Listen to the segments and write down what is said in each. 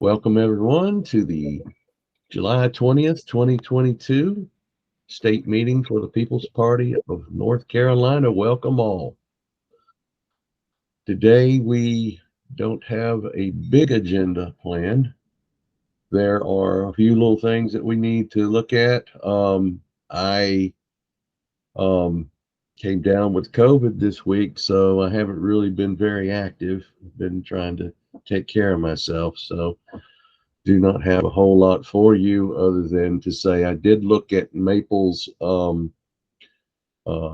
Welcome everyone to the July 20th, 2022 state meeting for the People's Party of North Carolina. Welcome all. Today we don't have a big agenda planned. There are a few little things that we need to look at. I came down with COVID this week, so I haven't really been very active. I've been trying to take care of myself, so do not have a whole lot for you other than to say I did look at Maple's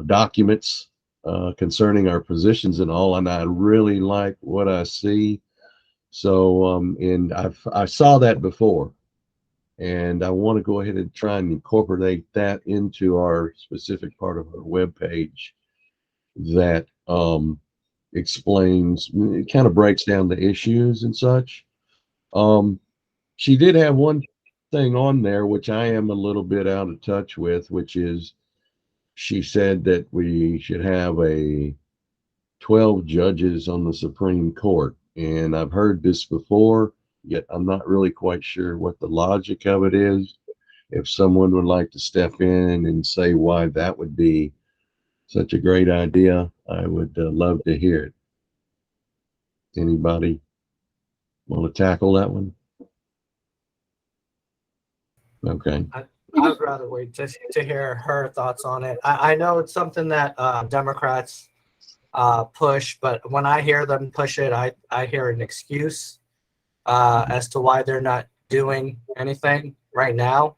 documents concerning our positions and all, and I really like what I see. So, and I saw that before, and I want to go ahead and try and incorporate that into our specific part of our webpage that explains, it kind of breaks down the issues and such. She did have one thing on there, which I am a little bit out of touch with, which is she said that we should have a 12 judges on the Supreme Court. And I've heard this before, yet I'm not really quite sure what the logic of it is. If someone would like to step in and say why that would be such a great idea, I would love to hear it. Anybody want to tackle that one? Okay. I would rather wait to hear her thoughts on it. I know it's something that Democrats push, but when I hear them push it, I hear an excuse as to why they're not doing anything right now.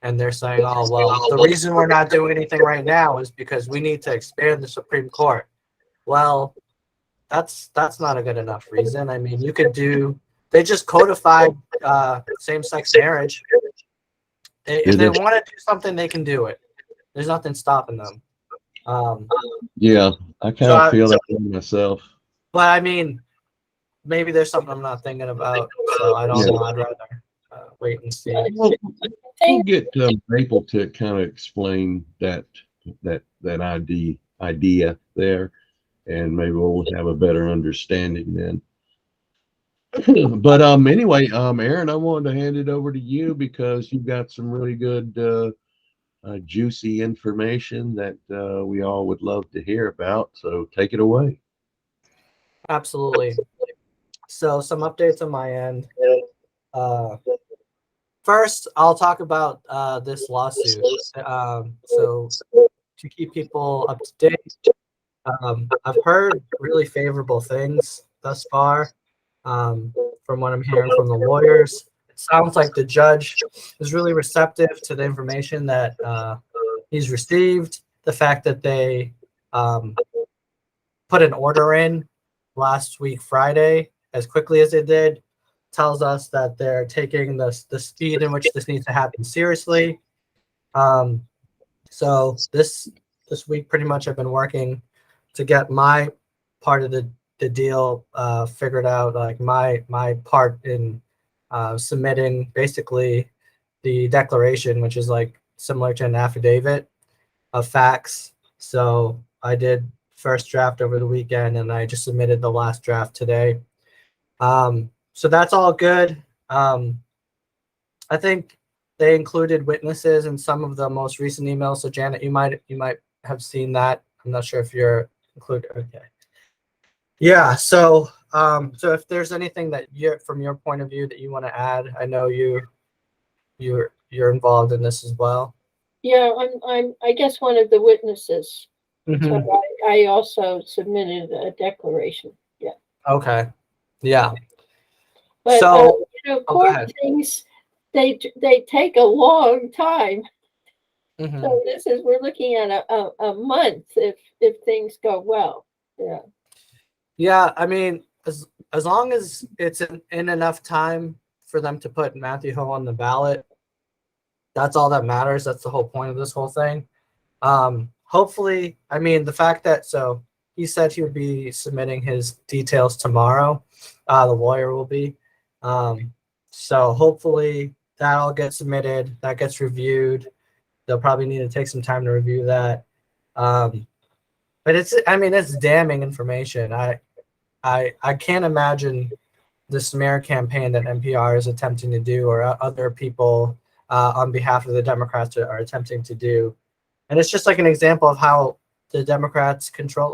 And they're saying, oh, well, the reason we're not doing anything right now is because we need to expand the Supreme Court. Well, that's not a good enough reason. I mean, they just codified same-sex marriage. If they want to do something, they can do it. There's nothing stopping them. Yeah, I kind of feel that way myself. But I mean, maybe there's something I'm not thinking about, so I don't know. I'd rather wait and see. We'll get Maple to kind of explain that idea there, and maybe we'll have a better understanding then. But anyway, Aaron, I wanted to hand it over to you because you've got some really good juicy information that we all would love to hear about. So take it away. Absolutely. So some updates on my end. First, I'll talk about this lawsuit. So to keep people up to date, I've heard really favorable things thus far. From what I'm hearing from the lawyers, it sounds like the judge is really receptive to the information that he's received. The fact that they put an order in last week Friday as quickly as they did tells us that they're taking the speed in which this needs to happen seriously. So this week pretty much I've been working to get my part of the deal figured out, like my part in submitting basically the declaration, which is like similar to an affidavit of facts. So I did first draft over the weekend and I just submitted the last draft today. So that's all good. I think they included witnesses in some of the most recent emails. So Janet, you might have seen that. I'm not sure if you're included. Okay. Yeah. So if there's anything that from your point of view that you want to add, I know you're involved in this as well. Yeah, I guess one of the witnesses. Mm-hmm. So I also submitted a declaration. Yeah. Okay. Yeah. But so court things they take a long time. Mm-hmm. So we're looking at a month if things go well. Yeah. Yeah, I mean, as long as it's in enough time for them to put Matthew Hill on the ballot, that's all that matters. That's the whole point of this whole thing. Hopefully, I mean, the fact that he said he would be submitting his details tomorrow. The lawyer will be. So hopefully that all gets submitted. That gets reviewed. They'll probably need to take some time to review that. But it's damning information. I can't imagine the smear campaign that NPR is attempting to do, or other people on behalf of the Democrats are attempting to do. And it's just like an example of how the Democrats control,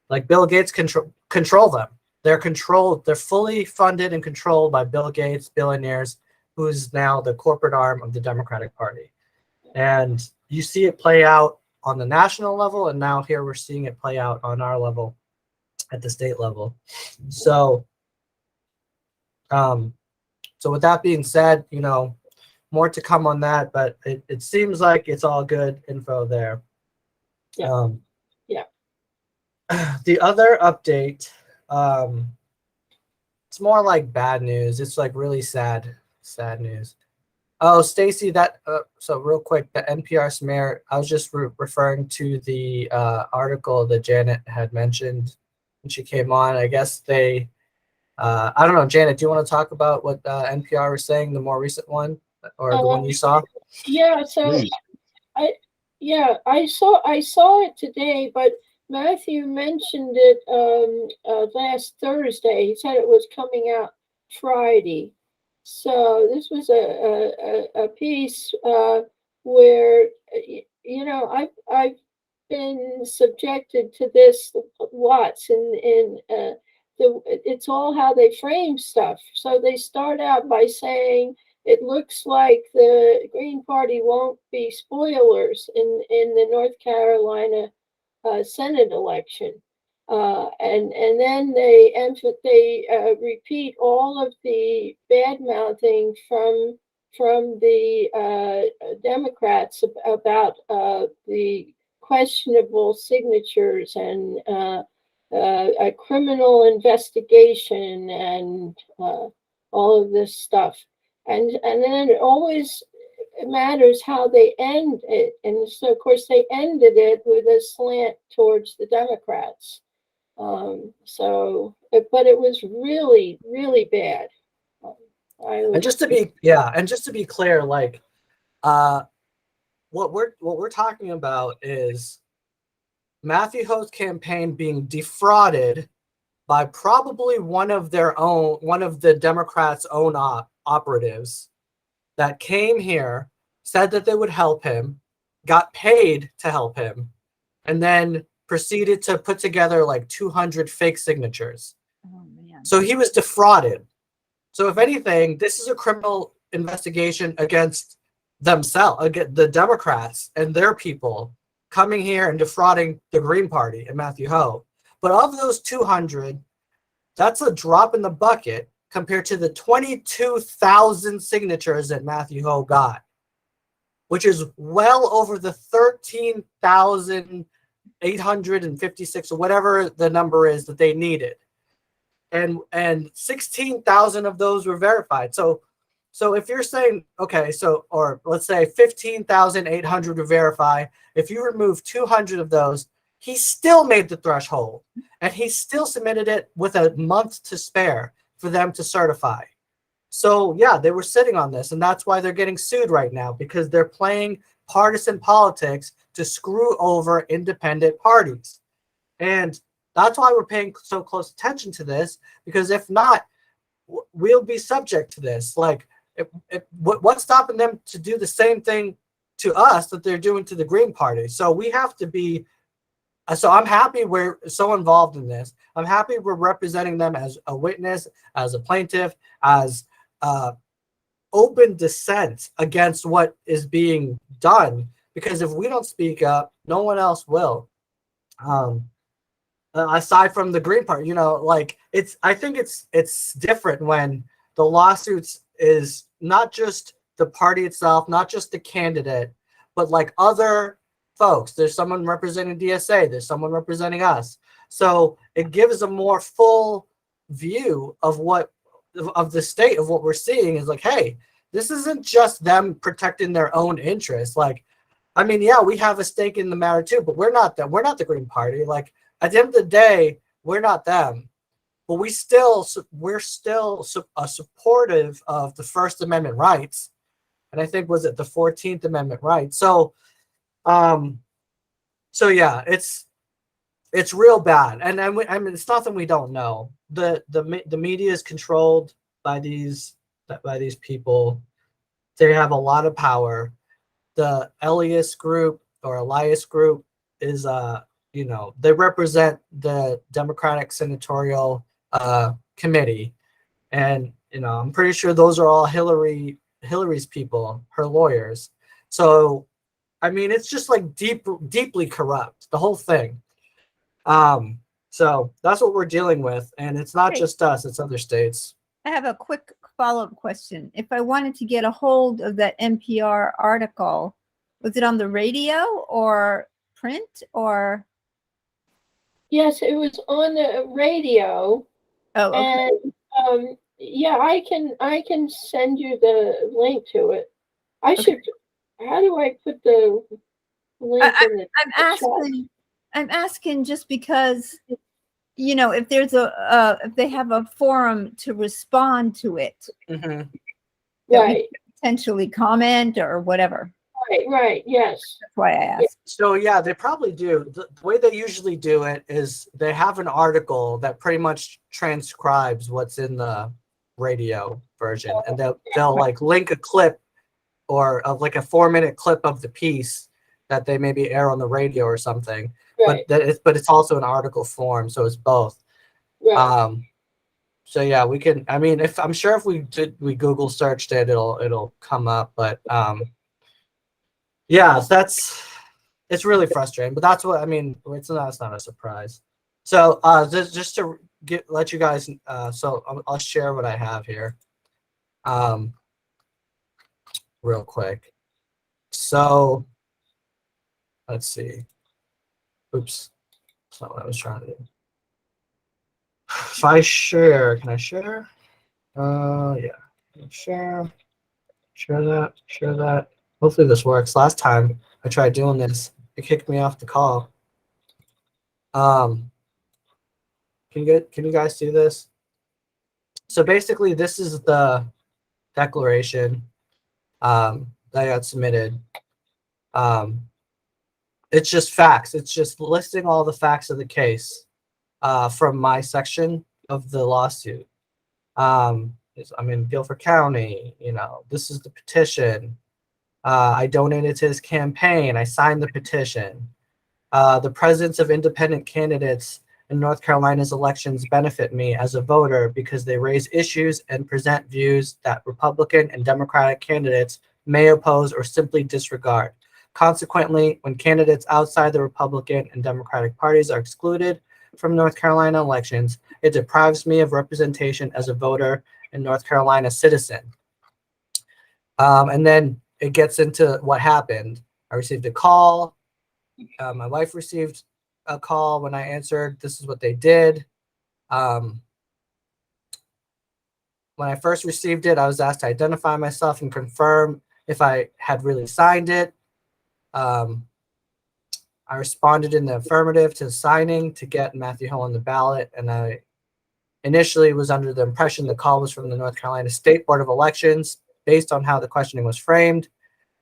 like Bill Gates control them. They're controlled. They're fully funded and controlled by Bill Gates, billionaires, who's now the corporate arm of the Democratic Party. And you see it play out on the national level, and now here we're seeing it play out on our level, at the state level. So, so with that being said, you know, more to come on that, but it seems like it's all good info there. Yeah. The other update, it's more like bad news. It's like really sad news. Oh, Stacy, that so real quick, the NPR smear, I was just referring to the article that Janet had mentioned when she came on. I guess they, I don't know, Janet, do you want to talk about what NPR was saying, the more recent one, or the one you saw? Yeah, so Please. I saw it today, but Matthew mentioned it last Thursday. He said it was coming out Friday. So this was a piece where you know I've been subjected to this lots in it's all how they frame stuff. So they start out by saying it looks like the Green Party won't be spoilers in the North Carolina Senate election. And then they repeat all of the bad mouthing from the Democrats about the questionable signatures and a criminal investigation and all of this stuff. And then it always matters how they end it. And so, of course, they ended it with a slant towards the Democrats. But it was really, really bad. And just to be clear, like, what we're talking about is Matthew Ho's campaign being defrauded by probably one of the Democrats' own operatives that came here, said that they would help him, got paid to help him, and then proceeded to put together like 200 fake signatures. Oh, man. So he was defrauded. So if anything, this is a criminal investigation against themselves, against the Democrats and their people coming here and defrauding the Green Party and Matthew Ho. But of those 200, that's a drop in the bucket compared to the 22,000 signatures that Matthew Ho got, which is well over the 13,856 or whatever the number is that they needed. And 16,000 of those were verified. So if you're saying, okay, so, or let's say 15,800 to verify, if you remove 200 of those, he still made the threshold, and he still submitted it with a month to spare for them to certify. So yeah, they were sitting on this, and that's why they're getting sued right now, because they're playing partisan politics to screw over independent parties. And that's why we're paying so close attention to this, because if not, we'll be subject to this. Like, what's stopping them to do the same thing to us that they're doing to the Green Party? So we have to be. So I'm happy we're so involved in this. I'm happy we're representing them as a witness, as a plaintiff, as open dissent against what is being done. Because if we don't speak up, no one else will. Aside from the Green Party, you know, like I think it's different when the lawsuits is not just the party itself, not just the candidate, but like other folks. There's someone representing DSA, there's someone representing us. So it gives a more full view of the state of what we're seeing. Is like, hey, this isn't just them protecting their own interests. Like, I mean, yeah, we have a stake in the matter too, but we're not them. We're not the Green Party. Like, at the end of the day, we're not them. But we're still supportive of the First Amendment rights, and I think was it the 14th Amendment right. So yeah, it's real bad, and I mean it's nothing we don't know. The media is controlled by these people. They have a lot of power. The Elias group or Elias group is they represent the Democratic Senatorial Committee, and I'm pretty sure those are all Hillary's people, her lawyers. So I mean it's just like deeply corrupt, the whole thing. So that's what we're dealing with, and it's not just us, it's other states. I have a quick follow-up question. If I wanted to get a hold of that NPR article, was it on the radio or print or? Yes, it was on the radio. Oh, okay. And yeah, I can send you the link to it. I should. How do I put the link in the chat? I'm asking just because, if there's if they have a forum to respond to it, Mm-hmm. Right, potentially comment or whatever. right, yes. That's why I asked. So yeah, they probably do. The way they usually do it is they have an article that pretty much transcribes what's in the radio version, and they'll like link a clip or like a 4-minute clip of the piece that they maybe air on the radio or something. Right, But it's also an article form, so it's both. right. So yeah, we can. I mean, if I'm sure if we Google searched it, it'll come up. But yeah, it's really frustrating. But that's what I mean. It's not a surprise. So just to let you guys. So I'll share what I have here. Real quick. So let's see. Oops, that's not what I was trying to do. If I share, can I share? Yeah. Share that. Hopefully this works. Last time I tried doing this, it kicked me off the call. Can you guys see this? So basically, this is the declaration that got submitted. It's just facts. It's just listing all the facts of the case from my section of the lawsuit. I'm in Guilford County. This is the petition. I donated to his campaign. I signed the petition. The presence of independent candidates in North Carolina's elections benefit me as a voter because they raise issues and present views that Republican and Democratic candidates may oppose or simply disregard. Consequently, when candidates outside the Republican and Democratic parties are excluded from North Carolina elections, it deprives me of representation as a voter and North Carolina citizen. And then it gets into what happened. I received a call. My wife received a call. When I answered, this is what they did. When I first received it, I was asked to identify myself and confirm if I had really signed it. I responded in the affirmative to signing to get Matthew Hill on the ballot, and I initially was under the impression the call was from the North Carolina State Board of Elections based on how the questioning was framed,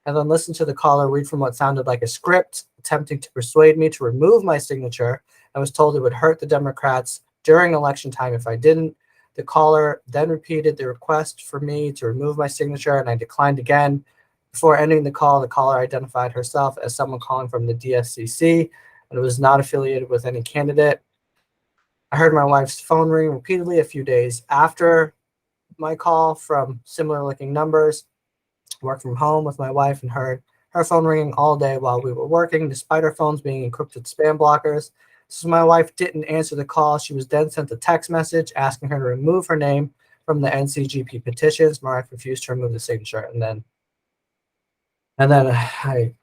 and then listened to the caller read from what sounded like a script, attempting to persuade me to remove my signature. I was told it would hurt the Democrats during election time if I didn't. The caller then repeated the request for me to remove my signature, and I declined again. Before ending the caller identified herself as someone calling from the DSCC, and it was not affiliated with any candidate. I heard my wife's phone ring repeatedly a few days after my call from similar-looking numbers. I worked from home with my wife and heard her phone ringing all day while we were working, despite our phones being encrypted spam blockers. So my wife didn't answer the call. She was then sent a text message asking her to remove her name from the NCGP petitions. My wife refused to remove the signature,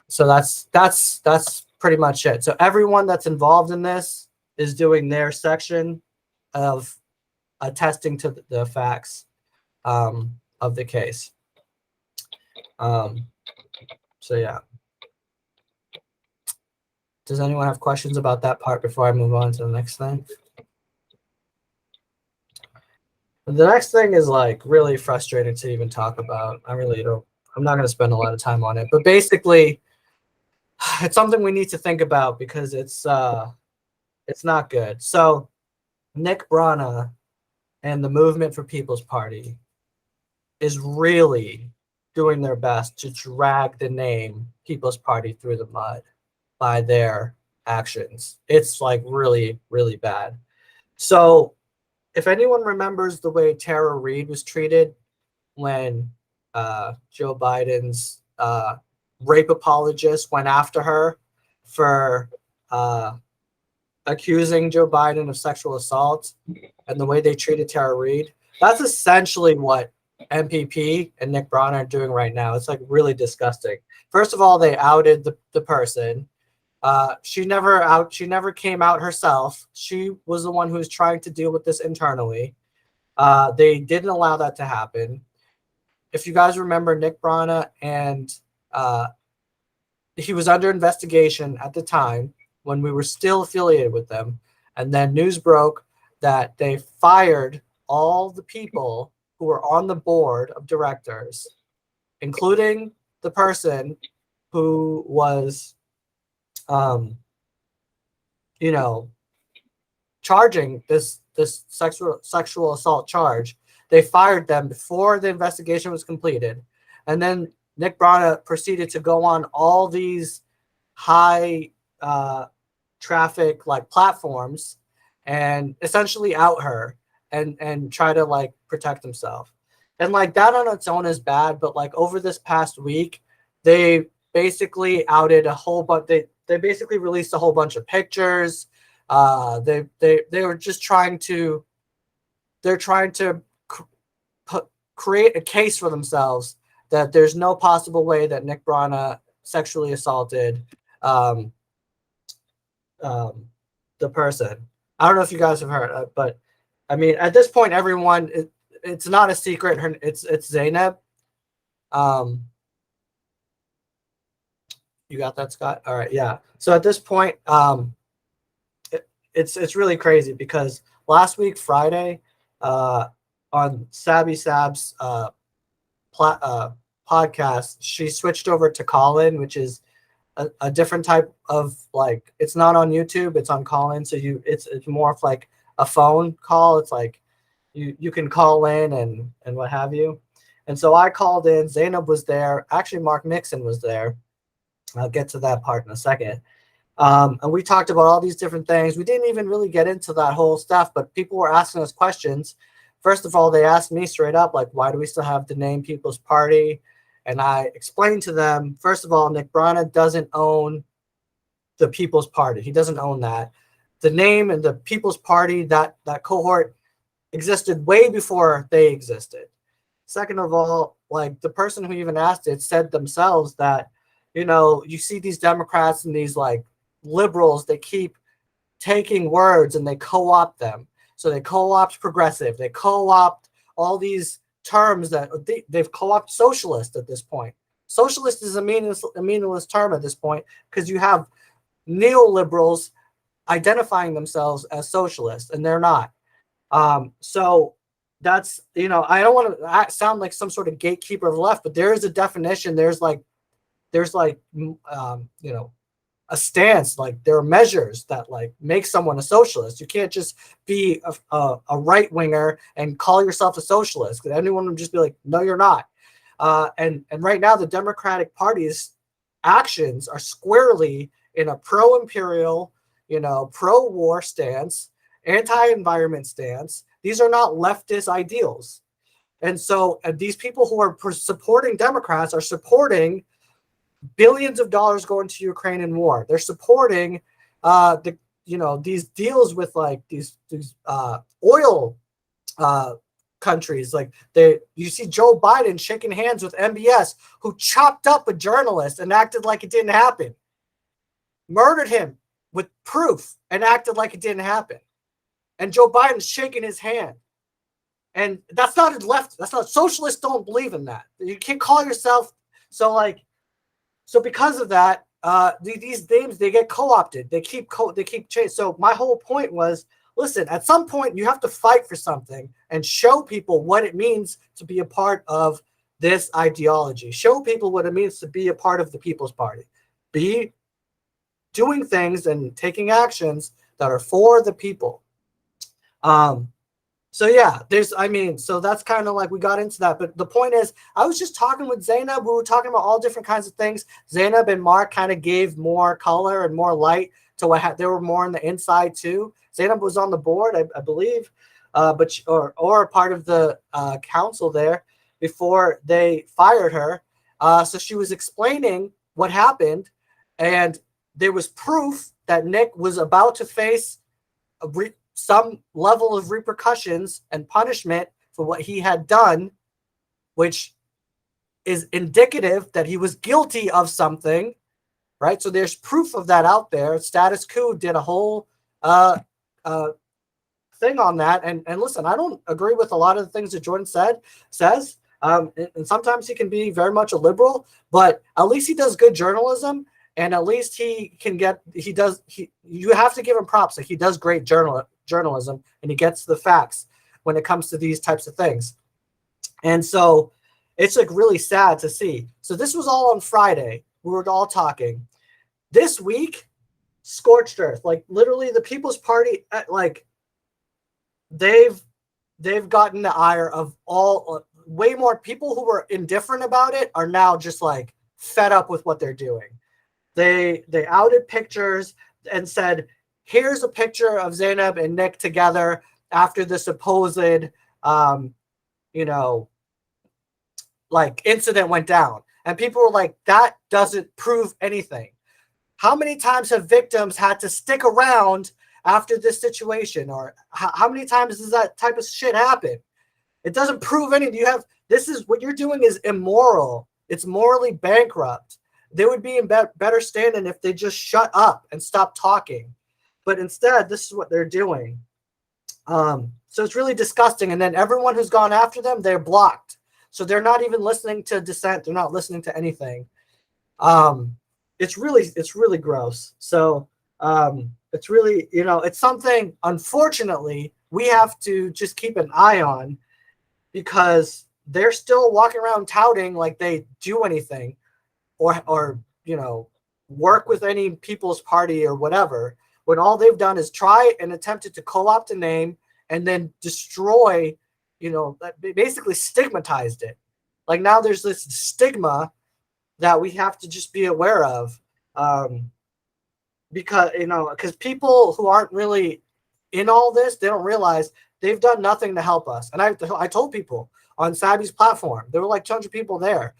so that's pretty much it. So everyone that's involved in this is doing their section of attesting to the facts of the case. So yeah. Does anyone have questions about that part before I move on to the next thing? The next thing is like really frustrating to even talk about. I'm not going to spend a lot of time on it, but basically it's something we need to think about because it's It's not good. So Nick Brana and the Movement for People's Party is really doing their best to drag the name People's Party through the mud by their actions. It's like really, really bad. So if anyone remembers the way Tara Reid was treated when Joe Biden's rape apologist went after her for accusing Joe Biden of sexual assault, and the way they treated Tara Reid, that's essentially what MPP and Nick Brana are doing right now. It's like really disgusting. First of all, they outed the person. She never came out herself. She was the one who was trying to deal with this internally. They didn't allow that to happen. If you guys remember, Nick Brana and he was under investigation at the time when we were still affiliated with them. And then news broke that they fired all the people who were on the board of directors, including the person who was, charging this sexual assault charge. They fired them before the investigation was completed. And then Nick Brana proceeded to go on all these high traffic like platforms and essentially out her and try to like protect himself. And like that on its own is bad, but like over this past week, they basically outed a whole bunch. They basically released a whole bunch of pictures. They were just trying to create a case for themselves that there's no possible way that Nick Brana sexually assaulted the person. I don't know if you guys have heard, but I mean, at this point, everyone, it's not a secret. It's Zainab. You got that, Scott? All right, yeah. So at this point, it's really crazy because last week, Friday, on Sabby Sab's podcast, she switched over to Callin, which is a different type of like, it's not on YouTube, it's on Callin. So it's more of like a phone call. It's like you can call in and what have you. And so I called in. Zainab was there. Actually, Mark Nixon was there. I'll get to that part in a second. And we talked about all these different things. We didn't even really get into that whole stuff, but people were asking us questions. First of all, they asked me straight up, like, why do we still have the name People's Party? And I explained to them, first of all, Nick Brana doesn't own the People's Party. He doesn't own that. The name and the People's Party, that cohort existed way before they existed. Second of all, like the person who even asked it said themselves that, you see these Democrats and these like liberals, they keep taking words and they co-opt them. So they co-opt progressive, they co-opt all these terms that they've co-opted socialist at this point. Socialist is a meaningless term at this point because you have neoliberals identifying themselves as socialists and they're not. So that's, I don't want to sound like some sort of gatekeeper of the left, but there is a definition. There's a stance, like there are measures that like make someone a socialist. You can't just be a right winger and call yourself a socialist because anyone would just be like, no, you're not. And right now the Democratic Party's actions are squarely in a pro-imperial, pro-war stance, anti-environment stance. These are not leftist ideals. And so these people who are supporting Democrats are supporting billions of dollars going to Ukrainian war. They're supporting these deals with like these oil countries. Like you see Joe Biden shaking hands with MBS, who chopped up a journalist and acted like it didn't happen. Murdered him with proof and acted like it didn't happen. And Joe Biden's shaking his hand. And that's not left. That's not, socialists don't believe in that. You can't call yourself so because of that, these names, they get co-opted. They keep changing. So my whole point was, listen, at some point you have to fight for something and show people what it means to be a part of this ideology. Show people what it means to be a part of the People's Party. Be doing things and taking actions that are for the people. So yeah, so that's kind of like we got into that. But the point is, I was just talking with Zainab. We were talking about all different kinds of things. Zainab and Mark kind of gave more color and more light to what they were more on the inside too. Zainab was on the board, I believe, or a part of the council there before they fired her. So she was explaining what happened, and there was proof that Nick was about to face some level of repercussions and punishment for what he had done, which is indicative that he was guilty of something, right? So there's proof of that out there. Status Quo did a whole thing on that. And listen, I don't agree with a lot of the things that Jordan says. And sometimes he can be very much a liberal, but at least he does good journalism. And at least you have to give him props. Like, he does great journalism, and he gets the facts when it comes to these types of things. And so it's like really sad to see. So this was all on Friday. We were all talking. This week, scorched earth. Like, literally the People's Party, like, they've gotten the ire of way more people who were indifferent about it are now just like fed up with what they're doing. They outed pictures and said, here's a picture of Zainab and Nick together after the supposed, like, incident went down. And people were like, that doesn't prove anything. How many times have victims had to stick around after this situation? Or how many times does that type of shit happen? It doesn't prove anything. What you're doing is immoral. It's morally bankrupt. They would be in better standing if they just shut up and stop talking. But instead, this is what they're doing. So it's really disgusting. And then everyone who's gone after them, they're blocked. So they're not even listening to dissent. They're not listening to anything. It's really gross. So it's really, it's something, unfortunately, we have to just keep an eye on, because they're still walking around touting like they do anything or work with any People's Party or whatever, when all they've done is try and attempted to co-opt a name and then destroy, basically stigmatized it. Like, now there's this stigma that we have to just be aware of, because people who aren't really in all this, they don't realize they've done nothing to help us. And I told people on Sabby's platform, there were like 200 people there.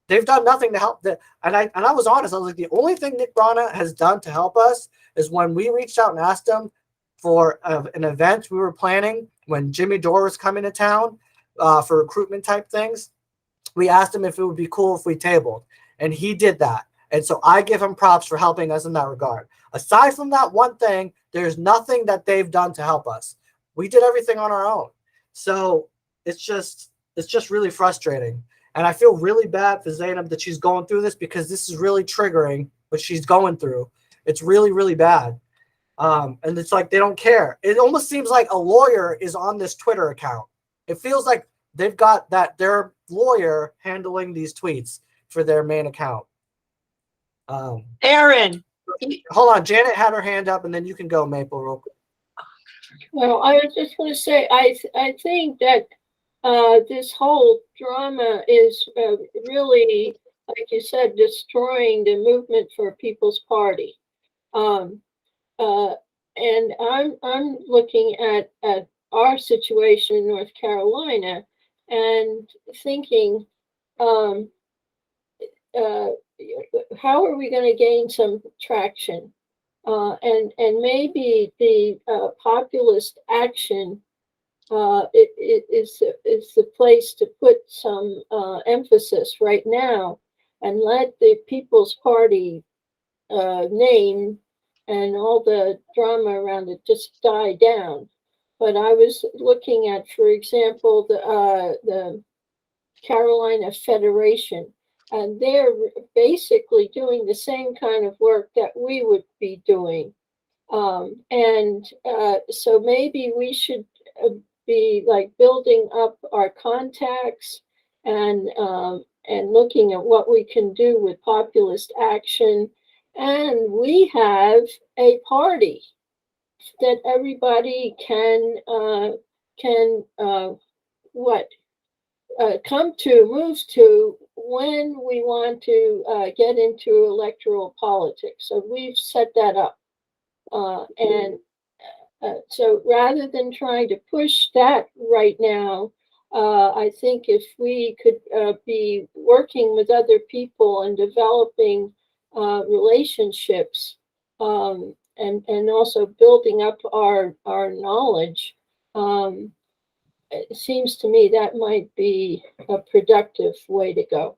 They've done nothing to help that. And I was honest. I was like, the only thing Nick Brana has done to help us is when we reached out and asked him for an event we were planning when Jimmy Dore was coming to town for recruitment type things. We asked him if it would be cool if we tabled, and he did that. And so I give him props for helping us in that regard. Aside from that one thing, there's nothing that they've done to help us. We did everything on our own. So it's just really frustrating. And I feel really bad for Zainab that she's going through this, because this is really triggering what she's going through. It's really, really bad. And it's like they don't care. It almost seems like a lawyer is on this Twitter account. It feels like they've got their lawyer handling these tweets for their main account. Aaron. Hold on. Janet had her hand up, and then you can go, Maple, real quick. Well, I was just going to say, I think that this whole drama is really, like you said, destroying the movement for People's Party. And I'm looking at our situation in North Carolina and thinking, how are we going to gain some traction? And maybe the populist action it is the place to put some emphasis right now, and let the People's Party name and all the drama around it just die down. But I was looking at, for example, the Carolina Federation, and they're basically doing the same kind of work that we would be doing. So maybe we should be like building up our contacts and looking at what we can do with populist action. And we have a party that everybody can what move to when we want to get into electoral politics. So we've set that up. And so rather than trying to push that right now, I think if we could be working with other people and developing relationships, and also building up our knowledge, it seems to me that might be a productive way to go.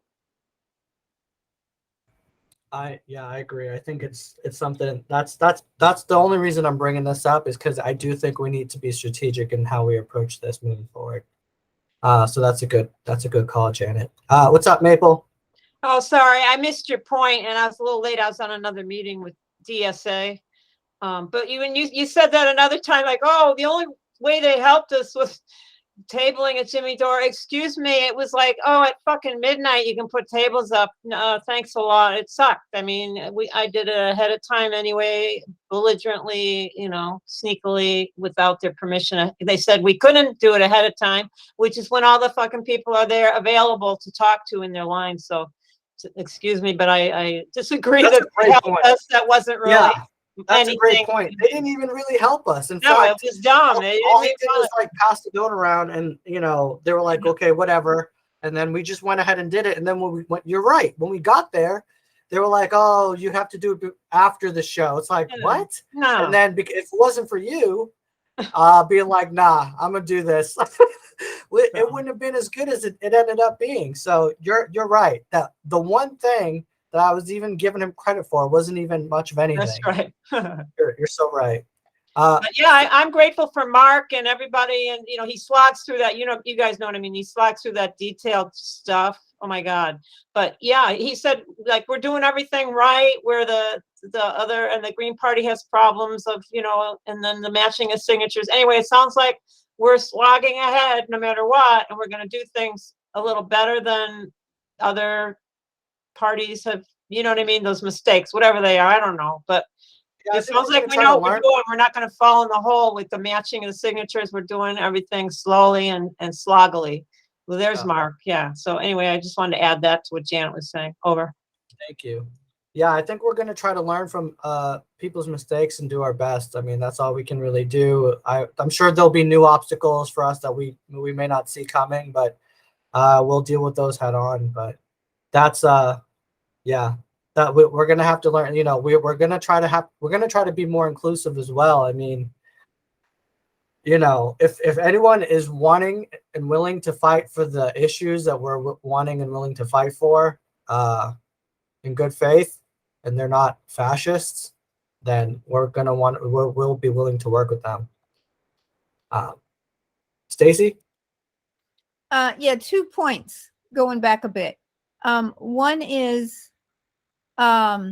I agree. I think it's something that's the only reason I'm bringing this up, is because I do think we need to be strategic in how we approach this moving forward. So that's a good call, Janet. What's up, Maple? Oh, sorry, I missed your point, and I was a little late. I was on another meeting with DSA. But you said that another time, like, oh, the only way they helped us was tabling at Jimmy Dore. Excuse me, it was like, oh, at fucking midnight you can put tables up. No, thanks a lot. It sucked. I mean, I did it ahead of time anyway, belligerently, sneakily, without their permission. They said we couldn't do it ahead of time, which is when all the fucking people are there available to talk to in their line. So excuse me, but I disagree. That's that a great point. That wasn't really That's anything. a great point. They didn't even really help us. In No, fact, it was dumb. all he did was like pass the note around, and they were like, okay, whatever. And then we just went ahead and did it. And then when we went, you're right. When we got there, they were like, oh, you have to do it after the show. It's like, what? No. And then if it wasn't for you, being like, nah, I'm gonna do this, it wouldn't have been as good as it ended up being. So you're right. That the one thing that I was even giving him credit for wasn't even much of anything. That's right. You're so right. But yeah, I'm grateful for Mark and everybody, and he slogs through that. You guys know what I mean. He slogs through that detailed stuff. Oh my God! But yeah, he said like we're doing everything right. Where the other and the Green Party has problems of and then the matching of signatures. Anyway, it sounds like we're slogging ahead no matter what, and we're going to do things a little better than other parties have. You know what I mean? Those mistakes, whatever they are, I don't know, but. Yeah, It sounds like we know what we're doing. We're not going to fall in the hole with the matching of the signatures. We're doing everything slowly and sloggily. Well, there's Mark. Yeah. So anyway, I just wanted to add that to what Janet was saying. Over. Thank you. Yeah, I think we're going to try to learn from people's mistakes and do our best. I mean, that's all we can really do. I'm sure there'll be new obstacles for us that we may not see coming, but we'll deal with those head on. But that's yeah. That we're gonna have to learn. We're gonna try to be more inclusive as well. I mean, if anyone is wanting and willing to fight for the issues that we're wanting and willing to fight for, in good faith, and they're not fascists, then we'll be willing to work with them. Stacy? Yeah, 2 points going back a bit. One is, I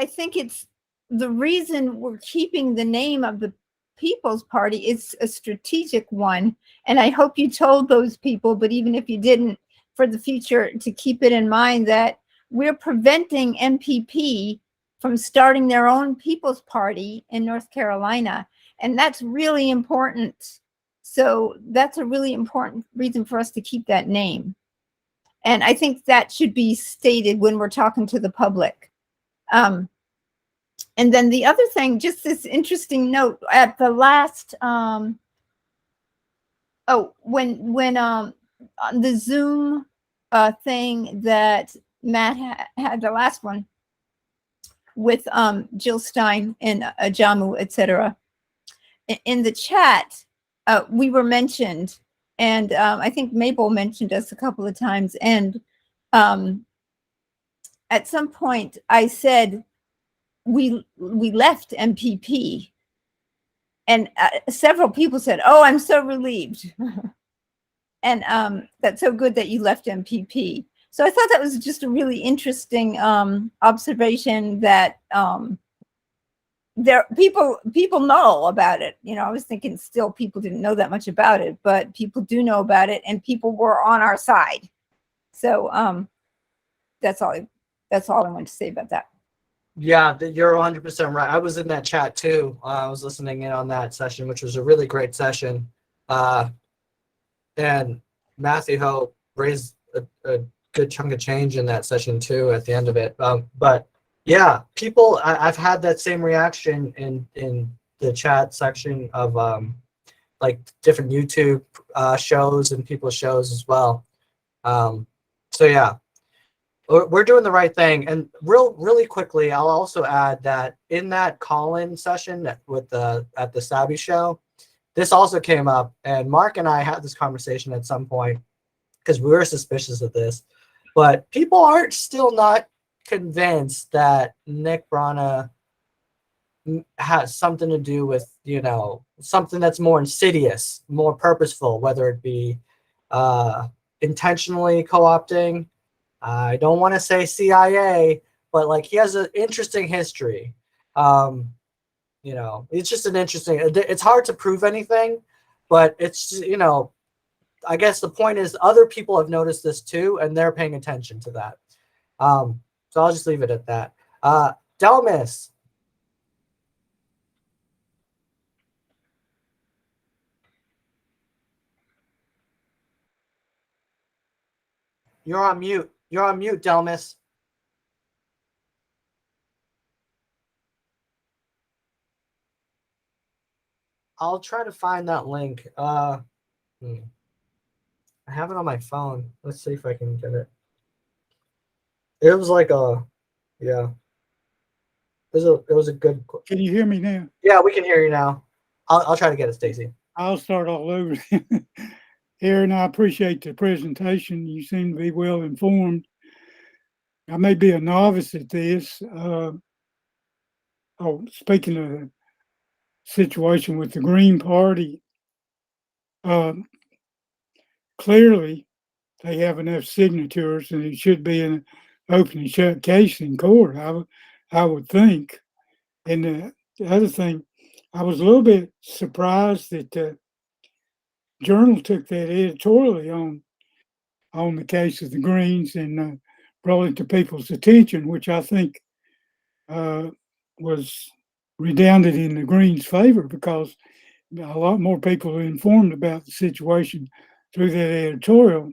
think it's the reason we're keeping the name of the People's Party is a strategic one. And I hope you told those people, but even if you didn't, for the future, to keep it in mind that we're preventing MPP from starting their own People's Party in North Carolina. And that's really important. So that's a really important reason for us to keep that name. And I think that should be stated when we're talking to the public. And then the other thing, just this interesting note at the last, when on the Zoom thing that Matt had, the last one with Jill Stein and Ajamu, etc. In the chat, we were mentioned. And I think Mabel mentioned us a couple of times. And at some point, I said we left MPP, and several people said, "Oh, I'm so relieved," and that's so good that you left MPP. So I thought that was just a really interesting observation that there people know about it. I was thinking still people didn't know that much about it, but people do know about it, and people were on our side. So that's all I want to say about that. Yeah, you're 100% right. I was in that chat too. I was listening in on that session, which was a really great session. And Matthew Hope raised a good chunk of change in that session too at the end of it. But yeah, people, I've had that same reaction in the chat section of like different YouTube shows and people's shows as well. So yeah, we're doing the right thing. And really quickly, I'll also add that in that call-in session with the at the Savvy Show, this also came up, and Mark and I had this conversation at some point because we were suspicious of this, but people aren't still not convinced that Nick Brana has something to do with, you know, something that's more insidious, more purposeful, whether it be intentionally co-opting. I don't want to say CIA, but like he has an interesting history. You know, it's just an interesting. It's hard to prove anything, but it's, you know, I guess the point is other people have noticed this too, and they're paying attention to that. So I'll just leave it at that. Delmas. You're on mute. You're on mute, Delmas. I'll try to find that link. I have it on my phone. Let's see if I can get it. It was like a, yeah. It was a good. Can you hear me now? Yeah, we can hear you now. I'll try to get it, Stacy. I'll start all over. Aaron, I appreciate the presentation. You seem to be well informed. I may be a novice at this. Speaking of the situation with the Green Party, clearly they have enough signatures and it should be an open and shut case in court, I would think. And the other thing, I was a little bit surprised that the Journal took that editorially on the case of the Greens and brought it to people's attention, which I think was redounded in the Greens' favor because a lot more people are informed about the situation through that editorial.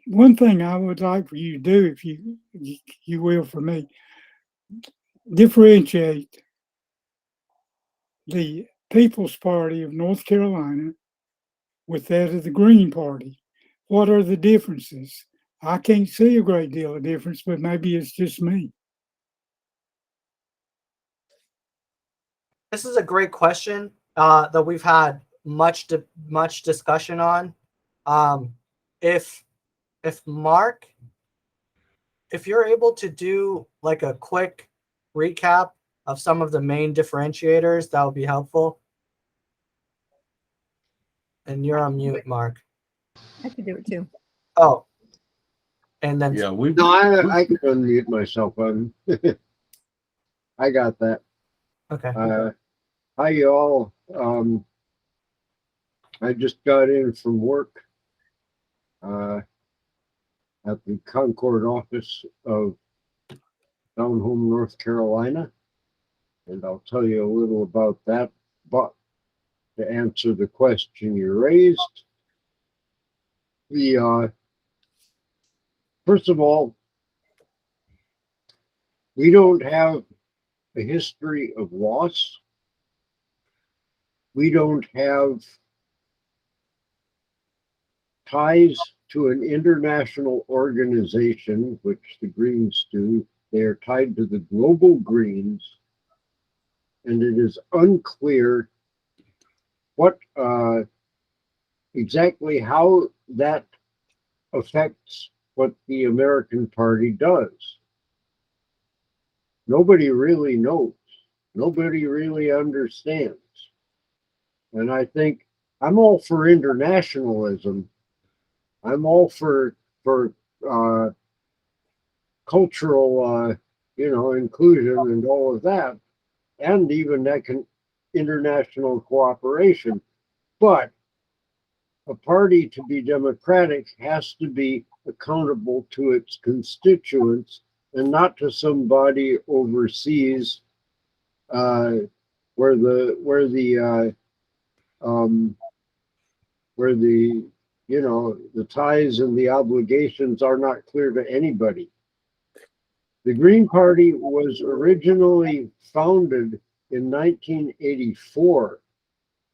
One thing I would like for you to do, if you will, for me, differentiate the People's Party of North Carolina with that of the Green Party. What are the differences? I can't see a great deal of difference, but maybe it's just me. This is a great question that we've had much discussion on. If Mark, if you're able to do like a quick recap of some of the main differentiators, that would be helpful. And you're on mute, Mark. I could do it too. Oh, and then Yeah, we No, I can unmute myself. I got that. okay. Hi, y'all. I just got in from work at the Concord office of Down Home, North Carolina, and I'll tell you a little about that. But to answer the question you raised, first of all, we don't have a history of loss. We don't have ties to an international organization, which the Greens do. They are tied to the global Greens, and it is unclear what exactly how that affects what the American Party does. Nobody really knows. Nobody really understands. And I think I'm all for internationalism. I'm all for cultural, inclusion and all of that, and even that international cooperation. But a party to be democratic has to be accountable to its constituents and not to somebody overseas, where the you know, the ties and the obligations are not clear to anybody. The Green Party was originally founded in 1984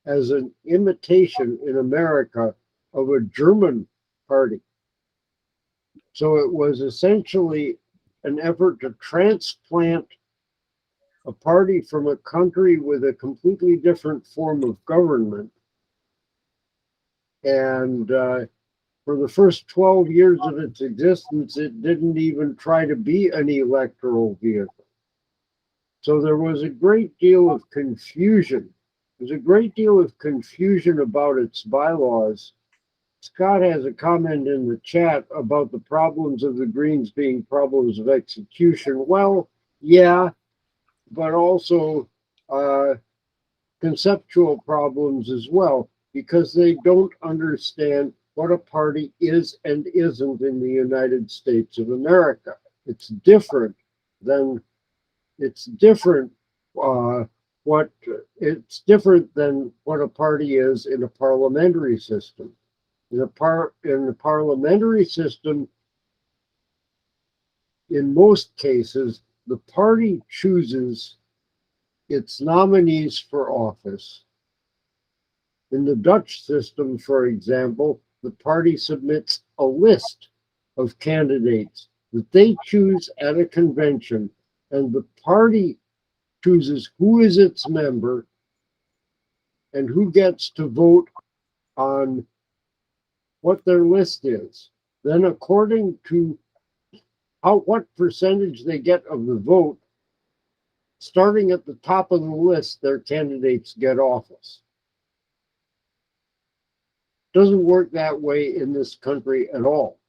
as an imitation in America of a German party. So it was essentially an effort to transplant a party from a country with a completely different form of government. And for the first 12 years of its existence, it didn't even try to be an electoral vehicle. So there was a great deal of confusion. There's a great deal of confusion about its bylaws. Scott has a comment in the chat about the problems of the Greens being problems of execution. Well, yeah, but also conceptual problems as well, because they don't understand what a party is and isn't in the United States of America. It's different than what a party is in a parliamentary system. In the parliamentary system, in most cases, the party chooses its nominees for office. In the Dutch system, for example, the party submits a list of candidates that they choose at a convention, and the party chooses who is its member and who gets to vote on what their list is. Then, according to what percentage they get of the vote, starting at the top of the list, their candidates get office. Doesn't work that way in this country at all.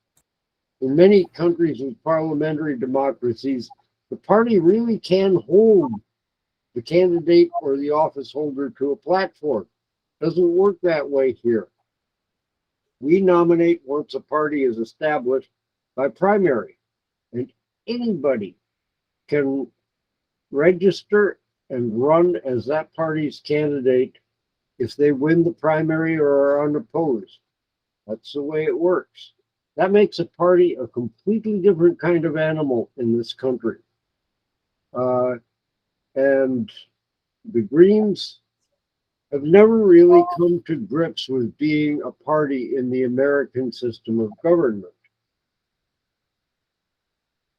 In many countries with parliamentary democracies, the party really can hold the candidate or the office holder to a platform. Doesn't work that way here. We nominate once a party is established by primary, and anybody can register and run as that party's candidate if they win the primary or are unopposed. That's the way it works. That makes a party a completely different kind of animal in this country. And the Greens have never really come to grips with being a party in the American system of government.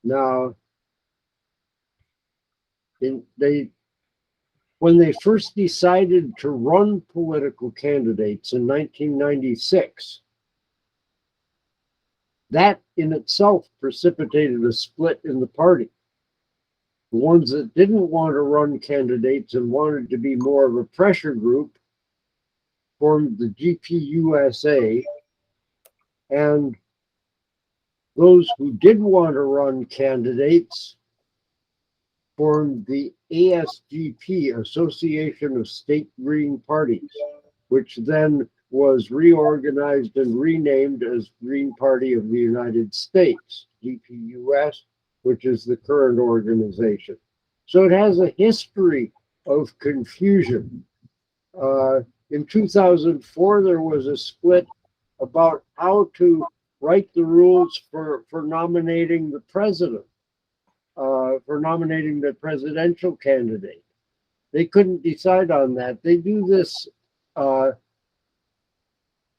Now, when they first decided to run political candidates in 1996, that in itself precipitated a split in the party. The ones that didn't want to run candidates and wanted to be more of a pressure group formed the GPUSA, and those who did want to run candidates formed the ASGP, Association of State Green Parties, which then was reorganized and renamed as Green Party of the United States, GPUS, which is the current organization. So it has a history of confusion. In 2004, there was a split about how to write the rules for nominating the president, for nominating the presidential candidate. They couldn't decide on that. They do this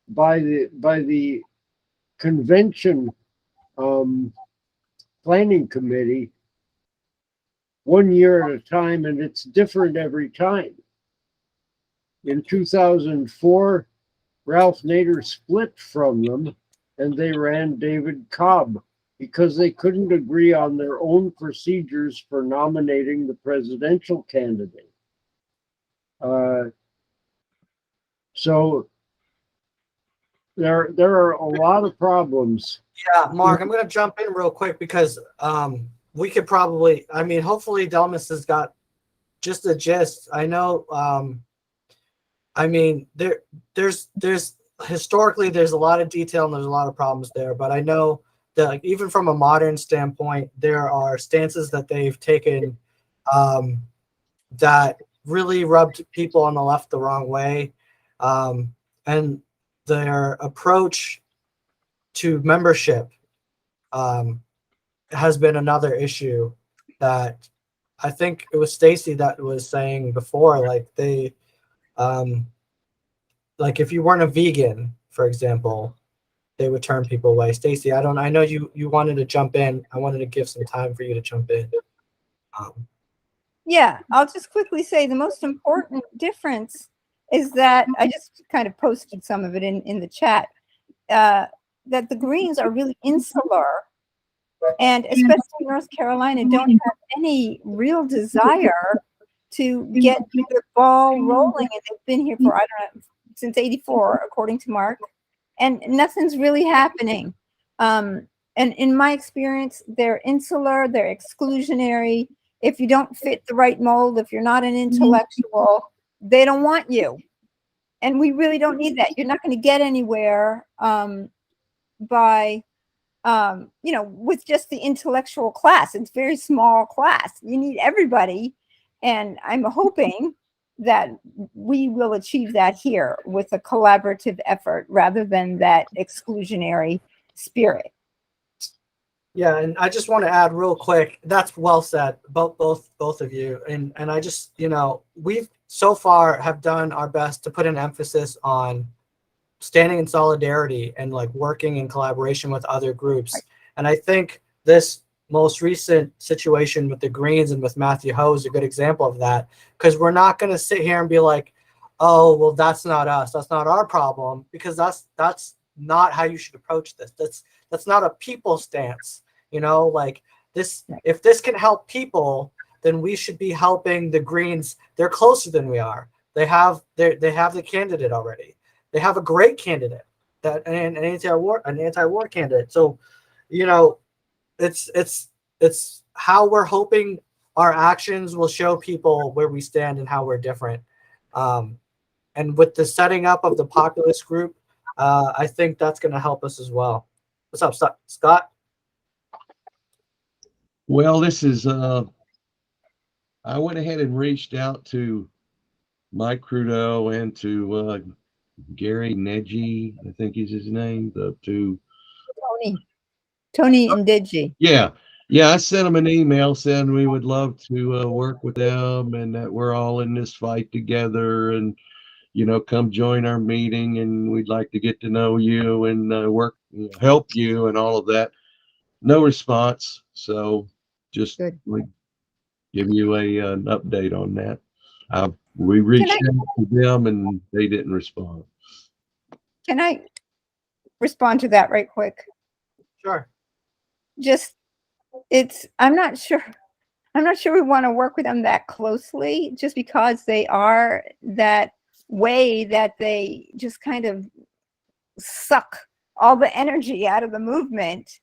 by the convention planning committee 1 year at a time, and it's different every time. In 2004, Ralph Nader split from them and they ran David Cobb because they couldn't agree on their own procedures for nominating the presidential candidate. So there are a lot of problems. Yeah, Mark, I'm going to jump in real quick because we could probably, I mean, hopefully Delmas has got just the gist. I know, I mean, there's historically, there's a lot of detail and there's a lot of problems there, but I know like, even from a modern standpoint, there are stances that they've taken that really rubbed people on the left the wrong way. And their approach to membership has been another issue that I think it was Stacy that was saying before, like they, like if you weren't a vegan, for example, they would turn people away. Stacy, I know you wanted to jump in. I wanted to give some time for you to jump in. Yeah, I'll just quickly say the most important difference is that I just kind of posted some of it in the chat, that the Greens are really insular, and especially in North Carolina, don't have any real desire to get the ball rolling. And they've been here for, I don't know, since '84, according to Mark, and nothing's really happening. And in my experience, they're insular, they're exclusionary. If you don't fit the right mold, if you're not an intellectual, they don't want you. And we really don't need that. You're not going to get anywhere by, with just the intellectual class. It's a very small class. You need everybody. And I'm hoping that we will achieve that here with a collaborative effort rather than that exclusionary spirit. Yeah, and I just want to add real quick, that's well said, both of you. And I just, we've so far have done our best to put an emphasis on standing in solidarity and like working in collaboration with other groups. And I think this most recent situation with the Greens and with Matthew Ho is a good example of that, because we're not going to sit here and be like, oh, well, that's not us, that's not our problem, because that's not how you should approach this. That's not a people stance. Like this, if this can help people, then we should be helping the Greens. They're closer than we are. They have the candidate already. They have a great candidate, that an anti-war candidate. So, it's how we're hoping our actions will show people where we stand and how we're different. And with the setting up of the populist group, I think that's going to help us as well. What's up, Scott? Well, this is, I went ahead and reached out to Mike Crudeau and to Gary Neji, I think is his name, Tony and Digi. Yeah, I sent him an email saying we would love to work with them and that we're all in this fight together, and come join our meeting, and we'd like to get to know you and help you and all of that. No response, so just give you an update on that. We reached out to them and they didn't respond. Can I respond to that right quick? Sure. I'm not sure we want to work with them that closely, just because they are that way, that they just kind of suck all the energy out of the movement,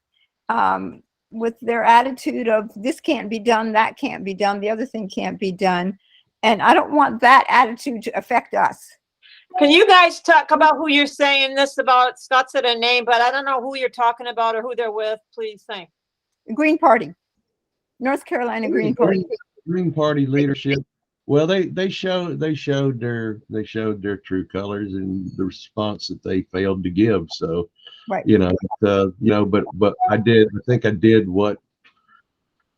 with their attitude of this can't be done, that can't be done, the other thing can't be done. And I don't want that attitude to affect us. Can you guys talk about who you're saying this about? Scott said a name, but I don't know who you're talking about or who they're with. Please think. Green Party, North Carolina Green Party. Green Party leadership. Well, they showed their true colors and the response that they failed to give. So, right. But I think I did what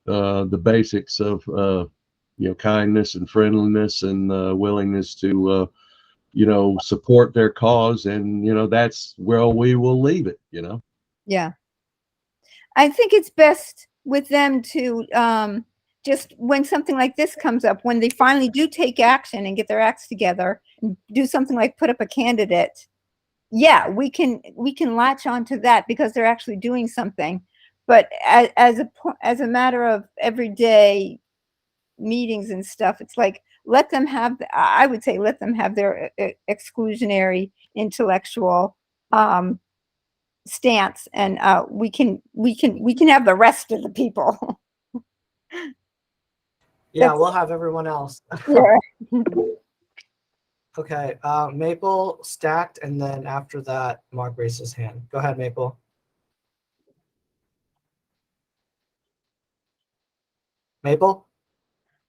the basics of kindness and friendliness and willingness to support their cause, and that's where we will leave it. Yeah, I think it's best with them to just, when something like this comes up, when they finally do take action and get their acts together and do something like put up a candidate, yeah, we can latch on to that because they're actually doing something. But as a matter of everyday meetings and stuff, it's like, let them have their exclusionary intellectual stance, and we can have the rest of the people. Yeah, we'll have everyone else. Yeah. Okay, Maple stacked, and then after that, Mark raised his hand. Go ahead, Maple. Maple?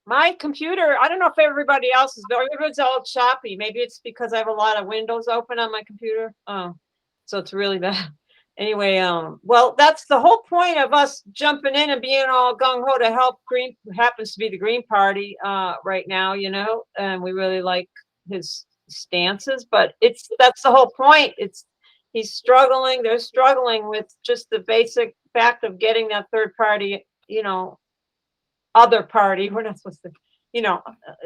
My computer, I don't know if everybody else is, but everyone's all choppy. Maybe it's because I have a lot of windows open on my computer. So it's really bad. Anyway, well, that's the whole point of us jumping in and being all gung ho to help Green, who happens to be the Green Party, right now, you know, and we really like his stances, but that's the whole point. He's struggling, they're struggling with just the basic fact of getting that third party, you know, other party, we're not supposed to, you know,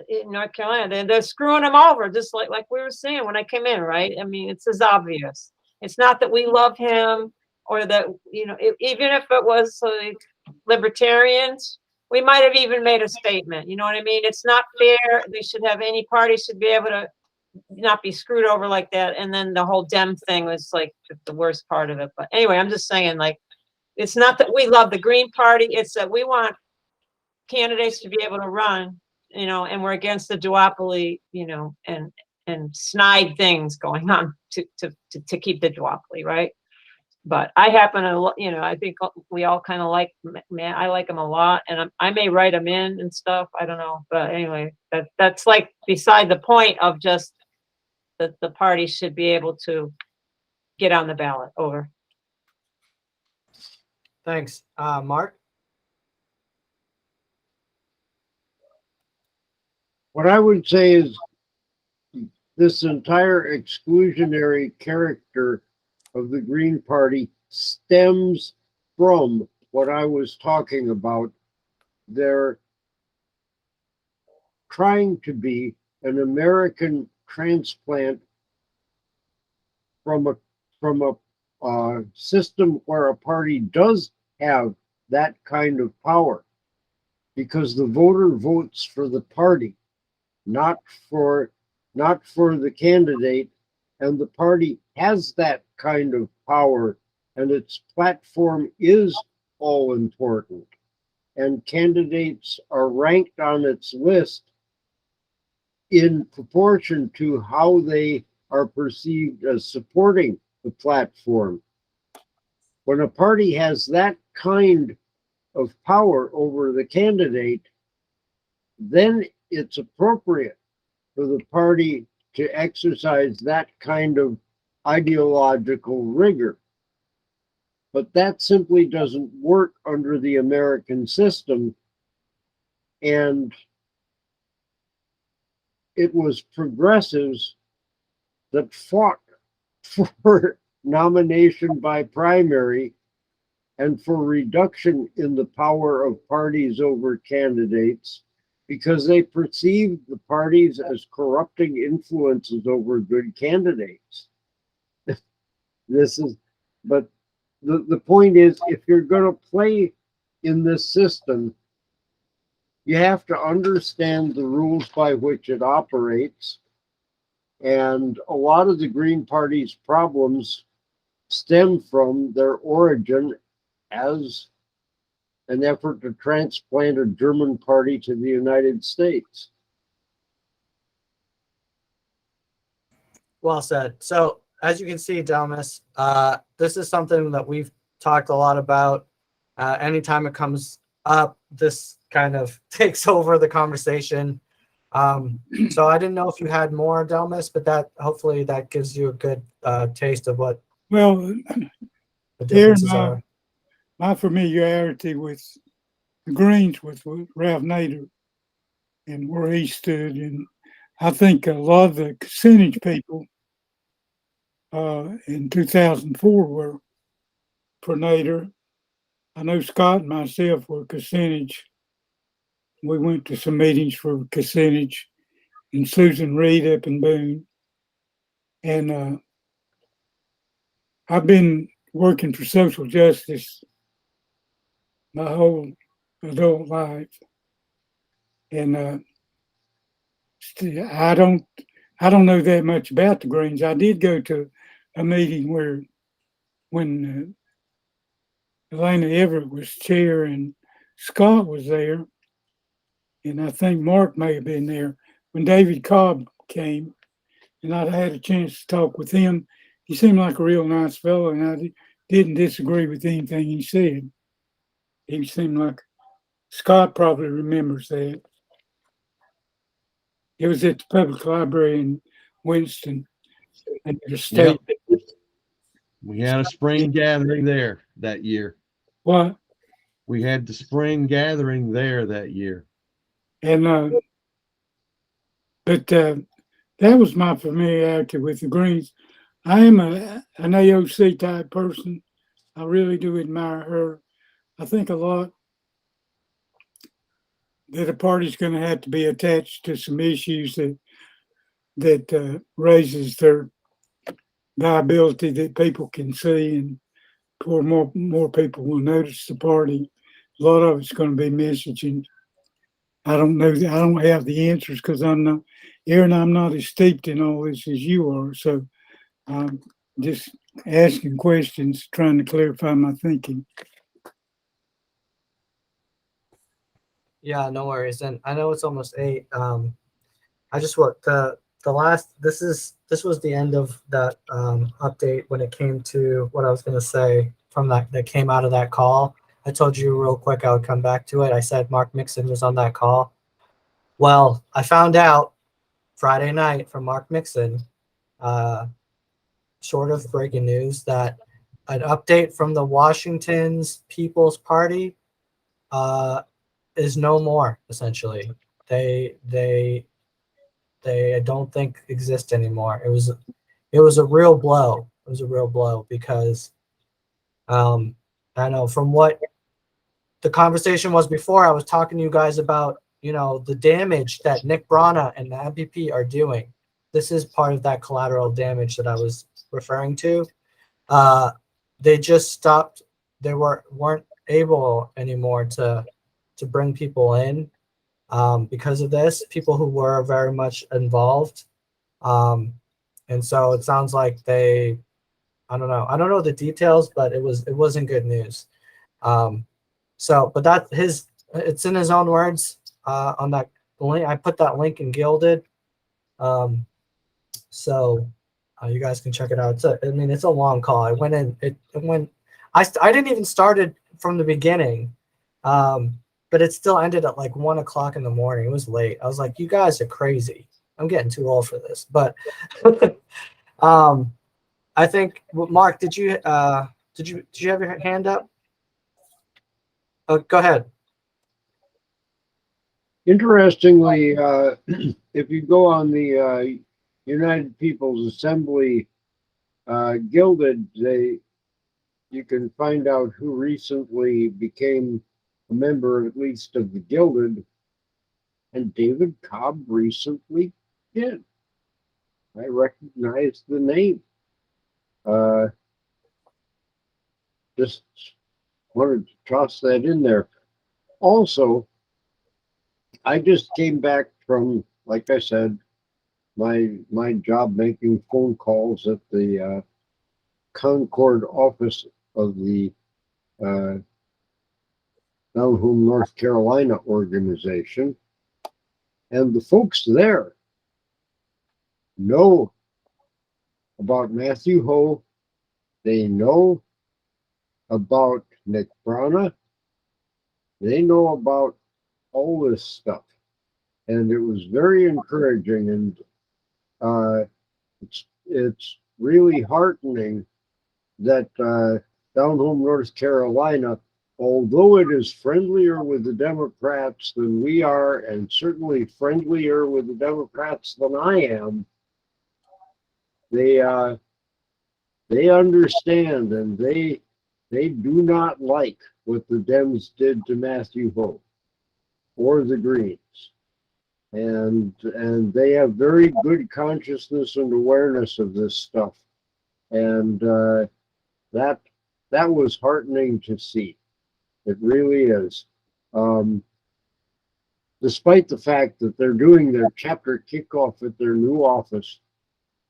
in North Carolina, they're screwing them over, just like we were saying when I came in, right? I mean, it's as obvious. It's not that we love him or that, you know, even if it was like libertarians, we might have even made a statement, you know what I mean? It's not fair. They should have, any party should be able to not be screwed over like that. And then the whole Dem thing was like the worst part of it. But anyway, I'm just saying, like, it's not that we love the Green Party, it's that we want candidates to be able to run, you know, and we're against the duopoly, you know, and snide things going on to keep the duopoly, right? But I happen to, you know, I think we all kind of like, man, I like him a lot, and I may write him in and stuff. I don't know, but anyway, that's like beside the point of just that the party should be able to get on the ballot. Over. Thanks. Mark? What I would say is this entire exclusionary character of the Green Party stems from what I was talking about. They're trying to be an American transplant from a system where a party does have that kind of power, because the voter votes for the party, not for the candidate, and the party has that kind of power, and its platform is all important, and candidates are ranked on its list in proportion to how they are perceived as supporting the platform. When a party has that kind of power over the candidate, then it's appropriate for the party to exercise that kind of ideological rigor. But that simply doesn't work under the American system. And it was progressives that fought for nomination by primary and for reduction in the power of parties over candidates, because they perceived the parties as corrupting influences over good candidates. But the point is, if you're going to play in this system, you have to understand the rules by which it operates. And a lot of the Green Party's problems stem from their origin as an effort to transplant a German party to the United States. Well said. So as you can see, Delmas, this is something that we've talked a lot about. Anytime it comes up, this kind of takes over the conversation. So I didn't know if you had more, Delmas, but that hopefully that gives you a good taste of what Well, the differences are. my familiarity with the Greens was with Ralph Nader and where he stood. And I think a lot of the Kucinich people in 2004 were for Nader. I know Scott and myself were Kucinich. We went to some meetings for Kucinich and Susan Reed up in Boone. And I've been working for social justice my whole adult life. And I don't know that much about the Greens. I did go to a meeting when Elena Everett was chair and Scott was there, and I think Mark may have been there when David Cobb came, and I had a chance to talk with him. He seemed like a real nice fellow, and I didn't disagree with anything he said. He seemed like Scott probably remembers that. It was at the public library in Winston. And the state, We had a spring gathering there that year. what? We had the spring gathering there that year. And, that was my familiarity with the Greens. I am an AOC type person. I really do admire her. I think a lot that a party's going to have to be attached to some issues that raises their viability that people can see, and more people will notice the party. A lot of it's going to be messaging. I don't know. I don't have the answers because I'm not, Aaron, I'm not as steeped in all this as you are. So I'm just asking questions, trying to clarify my thinking. Yeah, no worries. And I know it's almost 8. I just want the last, this was the end of that update when it came to what I was going to say from that came out of that call. I told you real quick I would come back to it. I said Mark Mixon was on that call. Well, I found out Friday night from Mark Mixon, sort of breaking news, that an update from the Washington's People's Party is no more, essentially. They I don't think exist anymore. It was a real blow. It was a real blow because I know from what the conversation was before, I was talking to you guys about, the damage that Nick Brana and the MPP are doing. This is part of that collateral damage that I was referring to. They just stopped. They weren't able anymore to bring people in because of this, people who were very much involved. And so it sounds like I don't know the details, but it wasn't good news. But it's in his own words on that link. I put that link in Gilded. So you guys can check it out. It's a long call. I went in, I didn't even start it from the beginning. But it still ended at like 1 o'clock in the morning. It was late. I was like, you guys are crazy. I'm getting too old for this. But I think, Mark, did you have your hand up? Oh, go ahead. Interestingly, if you go on the United People's Assembly Gilded, you can find out who recently became a member, at least, of the Gilded, and David Cobb recently did. I recognize the name. Just wanted to toss that in there. Also, I just came back from, like I said, my job making phone calls at the Concord office of the Down Home, North Carolina organization. And the folks there know about Matthew Hoh. They know about Nick Brana. They know about all this stuff. And it was very encouraging. And it's really heartening that Down Home, North Carolina, although it is friendlier with the Democrats than we are, and certainly friendlier with the Democrats than I am, they understand, and they do not like what the Dems did to Matthew Hoh or the Greens. And they have very good consciousness and awareness of this stuff. And that was heartening to see. It really is. Despite the fact that they're doing their chapter kickoff at their new office,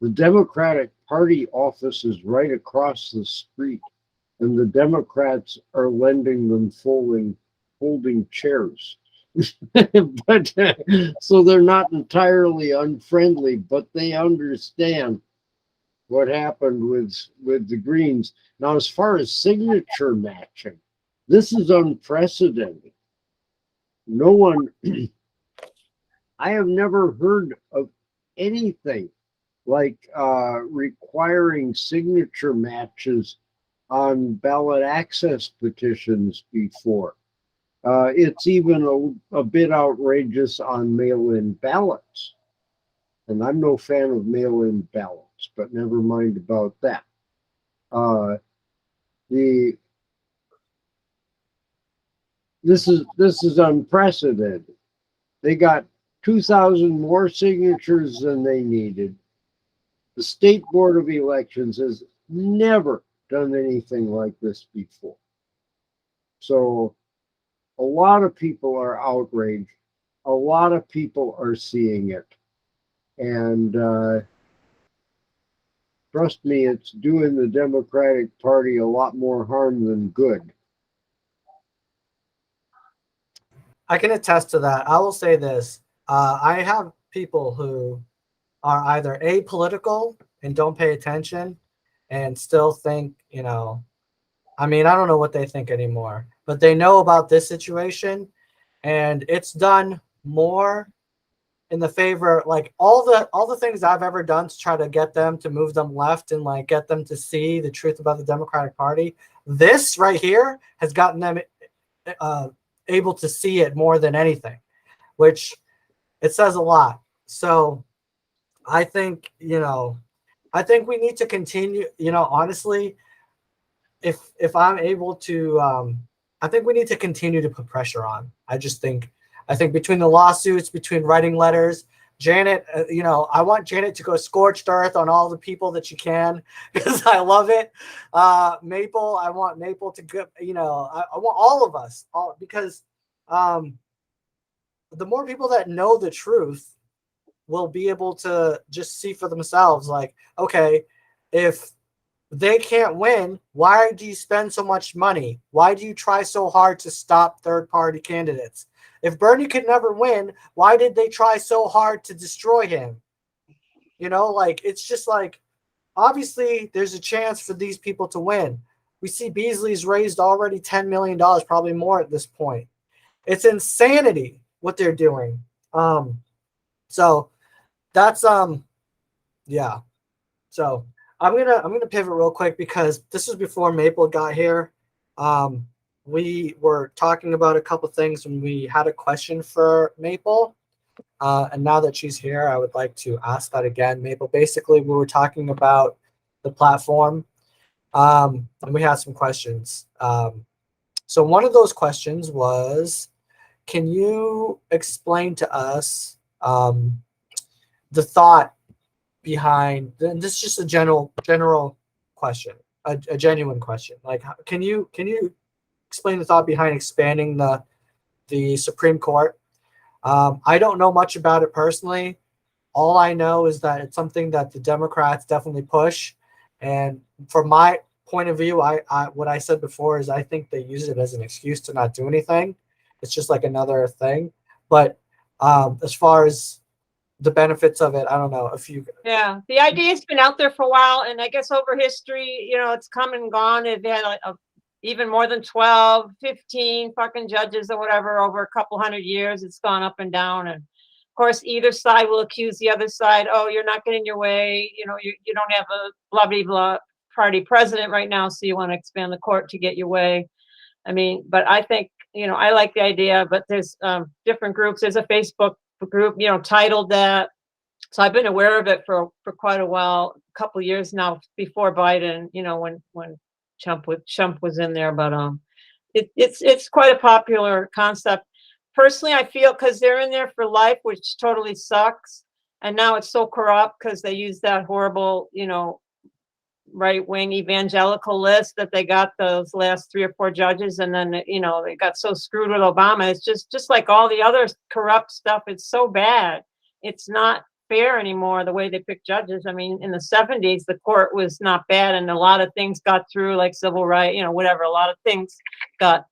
the Democratic Party office is right across the street, and the Democrats are lending them folding chairs. But so they're not entirely unfriendly, but they understand what happened with the Greens. Now, as far as signature matching, this is unprecedented. no one, I have never heard of anything like requiring signature matches on ballot access petitions before. It's even a bit outrageous on mail-in ballots. And I'm no fan of mail-in ballots, but never mind about that. This is unprecedented. They got 2,000 more signatures than they needed. The State Board of Elections has never done anything like this before. So a lot of people are outraged. A lot of people are seeing it. And trust me, it's doing the Democratic Party a lot more harm than good. I can attest to that. I will say this. I have people who are either apolitical and don't pay attention and still think, you know, I mean, I don't know what they think anymore, but they know about this situation, and it's done more in the favor, like all the things I've ever done to try to get them to move them left and like get them to see the truth about the Democratic Party. This right here has gotten them able to see it more than anything, which it says a lot. So I think, you know, I think we need to continue, you know, honestly, if I'm able to, I think we need to continue to put pressure on. I think between the lawsuits, between writing letters, Janet, you know, I want Janet to go scorched earth on all the people that she can because I love it. Maple, I want Maple to go, you know, I want all of us, because the more people that know the truth will be able to just see for themselves, like, okay, if they can't win, why do you spend so much money? Why do you try so hard to stop third-party candidates? If Bernie could never win, why did they try so hard to destroy him? You know, like, it's just like, obviously there's a chance for these people to win. We see Beasley's raised already $10 million, probably more at this point. It's insanity what they're doing. So that's yeah. So I'm gonna pivot real quick because this was before Maple got here. We were talking about a couple things when we had a question for Maple. And now that she's here, I would like to ask that again. Maple, basically, we were talking about the platform, and we had some questions. So one of those questions was, can you explain to us the thought behind, and this is just a general question, a genuine question. Like, can you explain the thought behind expanding the Supreme Court? I don't know much about it personally. All I know is that it's something that the Democrats definitely push. And from my point of view, I what I said before is I think they use it as an excuse to not do anything. It's just like another thing. But as far as the benefits of it, I don't know if you. Yeah, the idea's been out there for a while, and I guess over history, you know, it's come and gone. They've had even more than 12, 15 fucking judges or whatever over a couple hundred years. It's gone up and down. And of course, either side will accuse the other side, oh, you're not getting your way. You know, you don't have a blah, blah, blah party president right now, so you want to expand the court to get your way. I mean, but I think, you know, I like the idea, but there's different groups. There's a Facebook group, you know, titled that. So I've been aware of it for quite a while, a couple of years now, before Biden, you know, when Trump was in there, but it's quite a popular concept. Personally, I feel because they're in there for life, which totally sucks, and now it's so corrupt because they use that horrible, you know, right-wing evangelical list that they got those last 3 or 4 judges, and then, you know, they got so screwed with Obama. It's just like all the other corrupt stuff. It's so bad. It's not fair anymore the way they pick judges. I mean, in the 70s, the court was not bad, and a lot of things got through, like civil rights, you know, whatever. A lot of things got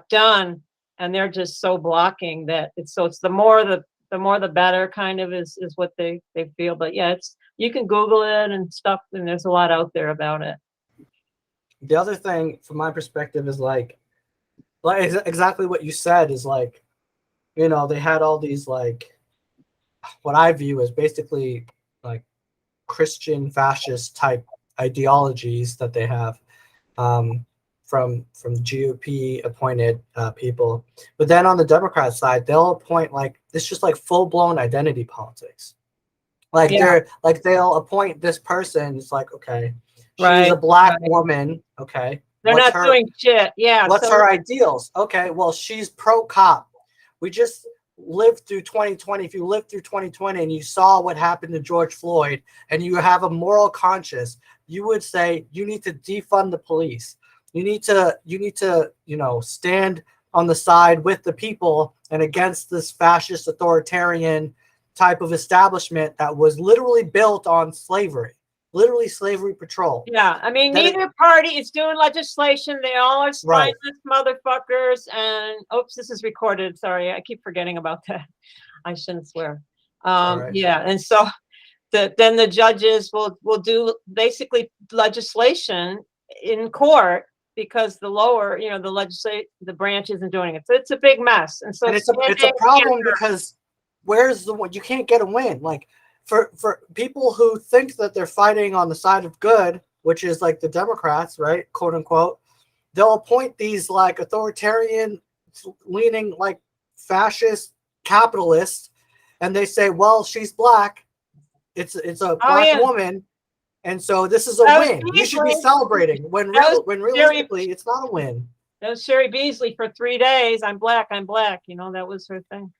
done, and they're just so blocking that it's the more the better, kind of is what they feel. But yeah, you can Google it and stuff, and there's a lot out there about it. The other thing from my perspective is like exactly what you said is like, you know, they had all these like what I view as basically like Christian fascist type ideologies that they have from GOP appointed people. But then on the Democrat side, they'll appoint like it's just like full blown identity politics. Like Yeah. they're like they'll appoint this person. It's like okay, she's Right, a black right. woman. Okay, They're what's not her doing shit. Yeah. what's so her ideals? Okay, well she's pro cop. We just lived through 2020. If you lived through 2020 and you saw what happened to George Floyd and you have a moral conscience, you would say you need to defund the police. You need to, you know, stand on the side with the people and against this fascist authoritarian type of establishment that was literally built on slavery, literally slavery patrol. Yeah, I mean, Then it- neither party is doing legislation. They all are Right. spineless motherfuckers. And oops, this is recorded. Sorry, I keep forgetting about that. I shouldn't swear. all right. Yeah, and so then the judges will do basically legislation in court because the lower, you know, the branch isn't doing it. So it's a big mess. And so And it's a problem because where's the one? You can't get a win. Like for people who think that they're fighting on the side of good, which is like the Democrats, right, quote unquote, they'll appoint these like authoritarian leaning like fascist capitalists, and they say, well, she's black. It's a black yeah. woman. And so this is a That was win. You should be Beasley. celebrating when That was realistically it's not a win. That was Sherry Beasley for 3 days. I'm black. You know, that was her thing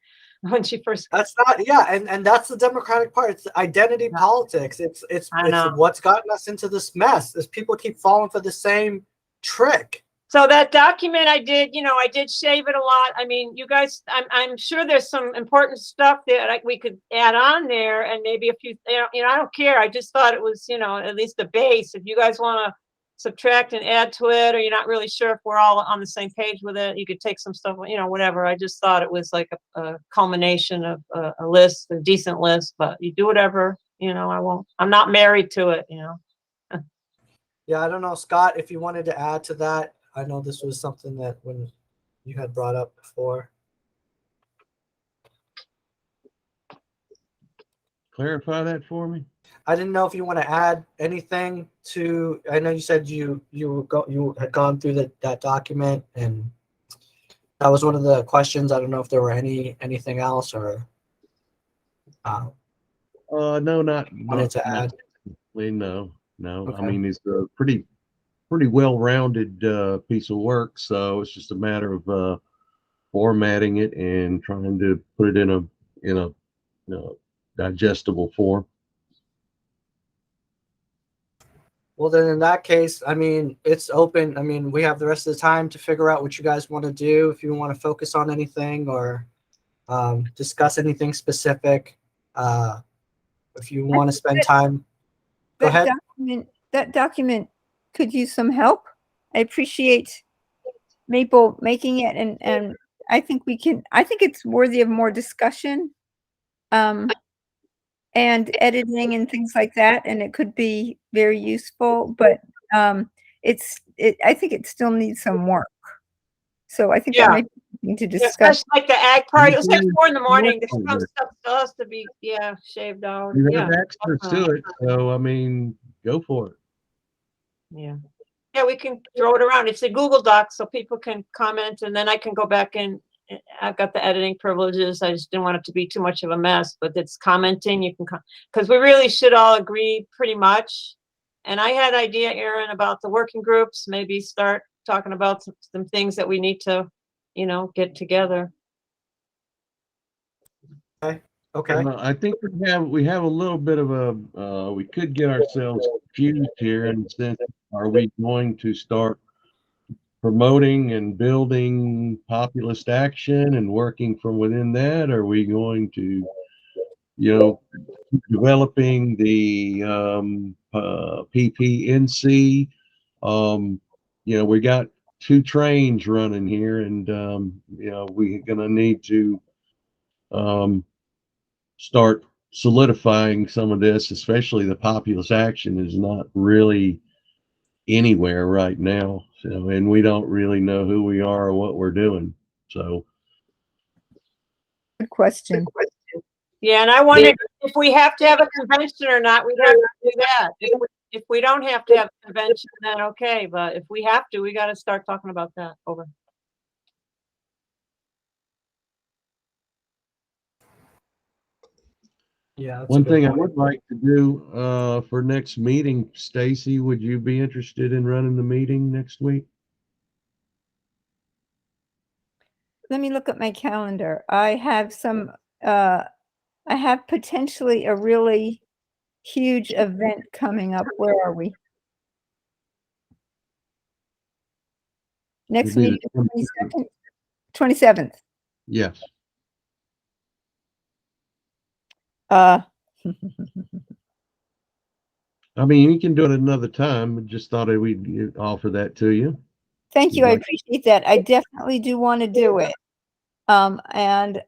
when she first. That's not, yeah, and that's the Democratic part. It's identity Yeah. politics. It's I know. what's gotten us into this mess. Is people keep falling for the same trick. So that document I did, you know, I did shave it a lot. I mean, you guys, I'm sure there's some important stuff that we could add on there, and maybe a few, you know, I don't care. I just thought it was, you know, at least a base. If you guys want to subtract and add to it, or you're not really sure if we're all on the same page with it, you could take some stuff, you know, whatever. I just thought it was like a culmination of a list, a decent list, but you do whatever, you know, I'm not married to it, you know. Yeah, I don't know, Scott, if you wanted to add to that. I know this was something that when you had brought up before. Clarify that for me. I didn't know if you want to add anything to. I know you said you had gone through that document, and that was one of the questions. I don't know if there were anything else or. No, not Wanted to add. No. I Okay. mean, it's a pretty well-rounded piece of work. So it's just a matter of formatting it and trying to put it in a you know, digestible form. Well, then in that case, I mean, it's open. I mean, we have the rest of the time to figure out what you guys want to do. If you want to focus on anything or discuss anything specific, if you want to spend time, go ahead. That document could use some help. I appreciate Maple making it, and I think it's worthy of more discussion, and editing and things like that, and it could be very useful, but I think it still needs some work. So I think Yeah. that might be something to Yeah, discuss. especially like the ag part. It was like 4 in the morning. Yeah. There's some stuff still has to be, shaved out. You Yeah. have access to it, so I mean, go for it. Yeah. Yeah, we can throw it around. It's a Google Doc, so people can comment, and then I can go back and I've got the editing privileges. I just didn't want it to be too much of a mess, but it's commenting. You can, because we really should all agree pretty much. And I had idea, Aaron, about the working groups, maybe start talking about some things that we need to, you know, get together. Okay. I think we have a little bit of a we could get ourselves confused here in the sense, are we going to start promoting and building populist action and working from within that? Are we going to, you know, keep developing the PPNC? You know, we got 2 trains running here, and you know, we're gonna need to start solidifying some of this, especially the populist action is not really anywhere right now. So, and we don't really know who we are or what we're doing. So Good question. Yeah, and I wondered if we have to have a convention or not, we'd have to do that. If we don't have to have a convention, then okay, but if we have to, we gotta start talking about that. Over. Yeah. that's a One good thing I point. would like to do for next meeting, Stacy, would you be interested in running the meeting next week? Let me look at my calendar. I have I have potentially a really huge event coming up. Where are we? Next It'd be meeting, the 22nd, 27th. Yes. Uh, I mean, you can do it another time. I just thought we'd offer that to you. Thank you. I Right. appreciate that. I definitely do want to do it. And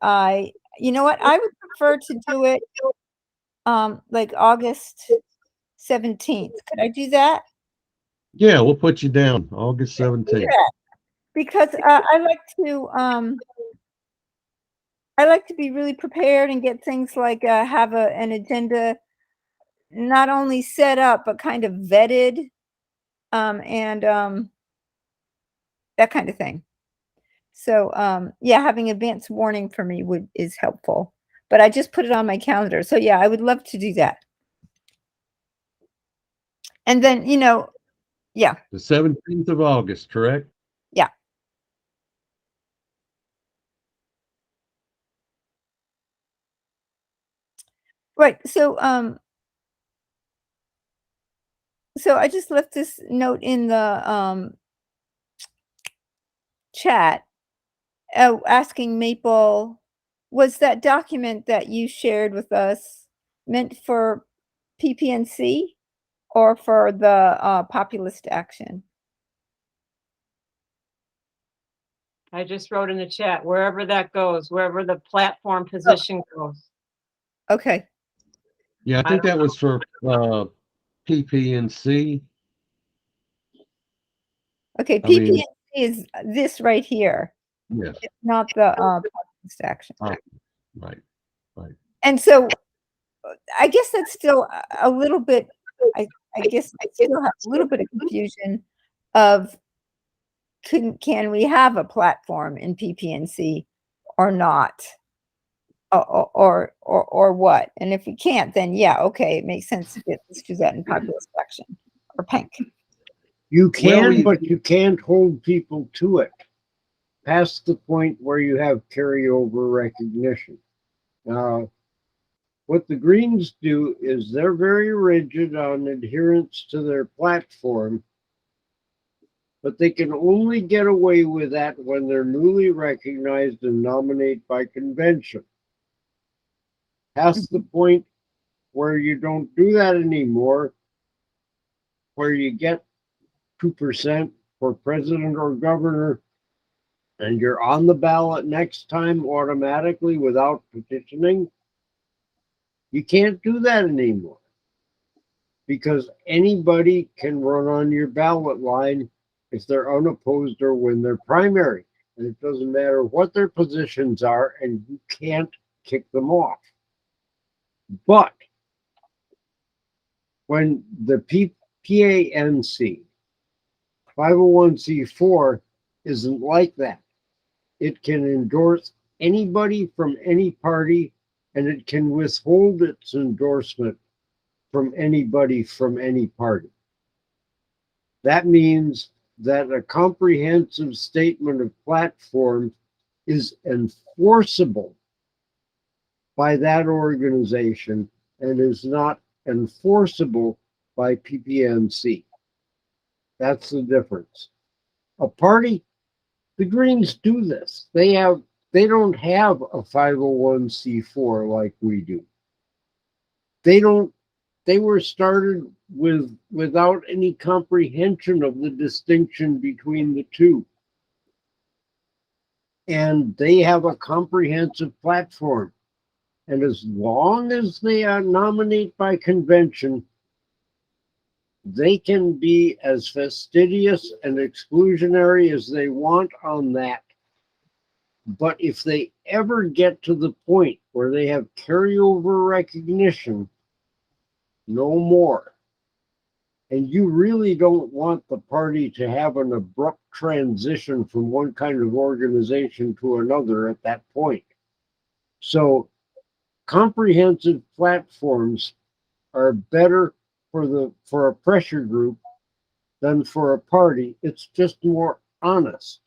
you know what? I would prefer to do it like August 17th. Could I do that? Yeah, we'll put you down August 17th. Because I like to be really prepared and get things like have an agenda not only set up but kind of vetted, and that kind of thing. So yeah, having advance warning for me is helpful. But I just put it on my calendar. So yeah, I would love to do that. And then, yeah, The 17th of August, correct? yeah. Right. So I just left this note in the chat asking Maple, was that document that you shared with us meant for PPNC or for the populist action? I just wrote in the chat, wherever that goes, wherever the platform position goes. Okay. Yeah, I think that was for PPNC. Okay. I mean- PPNC is this right here. Yes. It's not the populist action. Right. And so I guess that's still a little bit, I guess I still have a little bit of confusion of can we have a platform in PPNC or not? Or what? And if we can't, then yeah, okay, it makes sense to let's do that in populist action or pink. You can, we- but you can't hold people to it past the point where you have carryover recognition. What the Greens do is they're very rigid on adherence to their platform, but they can only get away with that when they're newly recognized and nominated by convention. Past the point where you don't do that anymore, where you get 2% for president or governor, and you're on the ballot next time automatically without petitioning, you can't do that anymore. Because anybody can run on your ballot line if they're unopposed or win their primary. And it doesn't matter what their positions are, and you can't kick them off. But when the PANC 501c4 isn't like that, it can endorse anybody from any party, and it can withhold its endorsement from anybody from any party. That means that a comprehensive statement of platform is enforceable by that organization and is not enforceable by PPNC. That's the difference. A party, the Greens do this. They don't have a 501c4 like we do. They were started without any comprehension of the distinction between the two. And they have a comprehensive platform. And as long as they are nominated by convention, they can be as fastidious and exclusionary as they want on that. But if they ever get to the point where they have carryover recognition, no more. And you really don't want the party to have an abrupt transition from one kind of organization to another at that point. So comprehensive platforms are better for a pressure group than for a party. It's just more honest.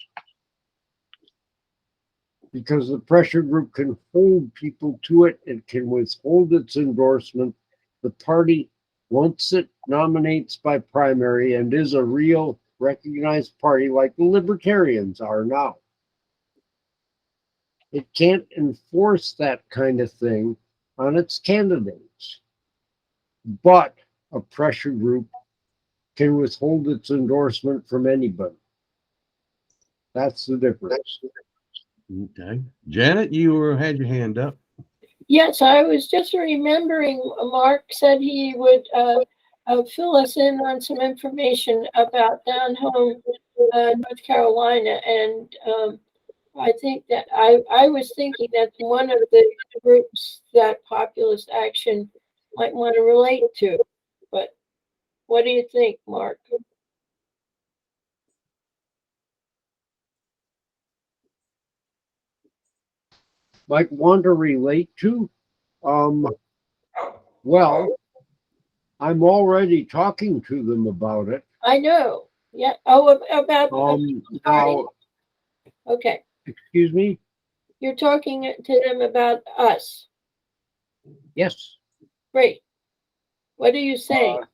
Because the pressure group can hold people to it, it can withhold its endorsement. The party, once it nominates by primary and is a real recognized party like the Libertarians are now, it can't enforce that kind of thing on its candidates. But a pressure group can withhold its endorsement from anybody. That's the difference. Okay. Janet, had your hand up. Yes, I was just remembering, Mark said he would fill us in on some information about Down Home, North Carolina. And I think that I was thinking that one of the groups that Populist Action might want to relate to. But what do you think, Mark? Might want to relate to? Well, I'm already talking to them about it. I know. Yeah. Oh, about Now, okay. excuse me? You're talking to them about us. Yes. Great. What are you saying?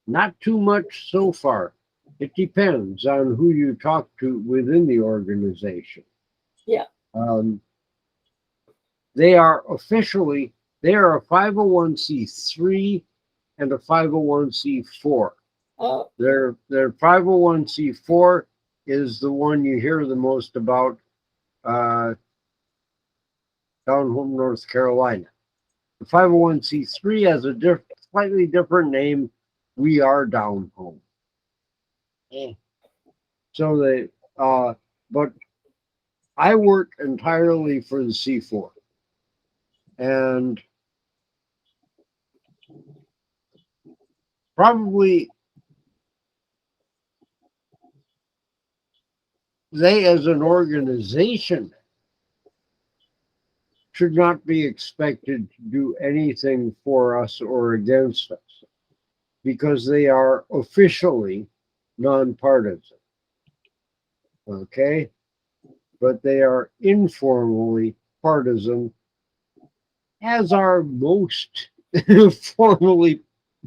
Not too much so far. It depends on who you talk to within the organization. Yeah. They are a 501c3 and a 501c4. Oh, Their 501c4 is the one you hear the most about down home, North Carolina. The 501c3 has a slightly different name. We are Down Home. So but I work entirely for the C4. And probably they as an organization should not be expected to do anything for us or against us because they are officially nonpartisan. Okay? But they are informally partisan, as are most formally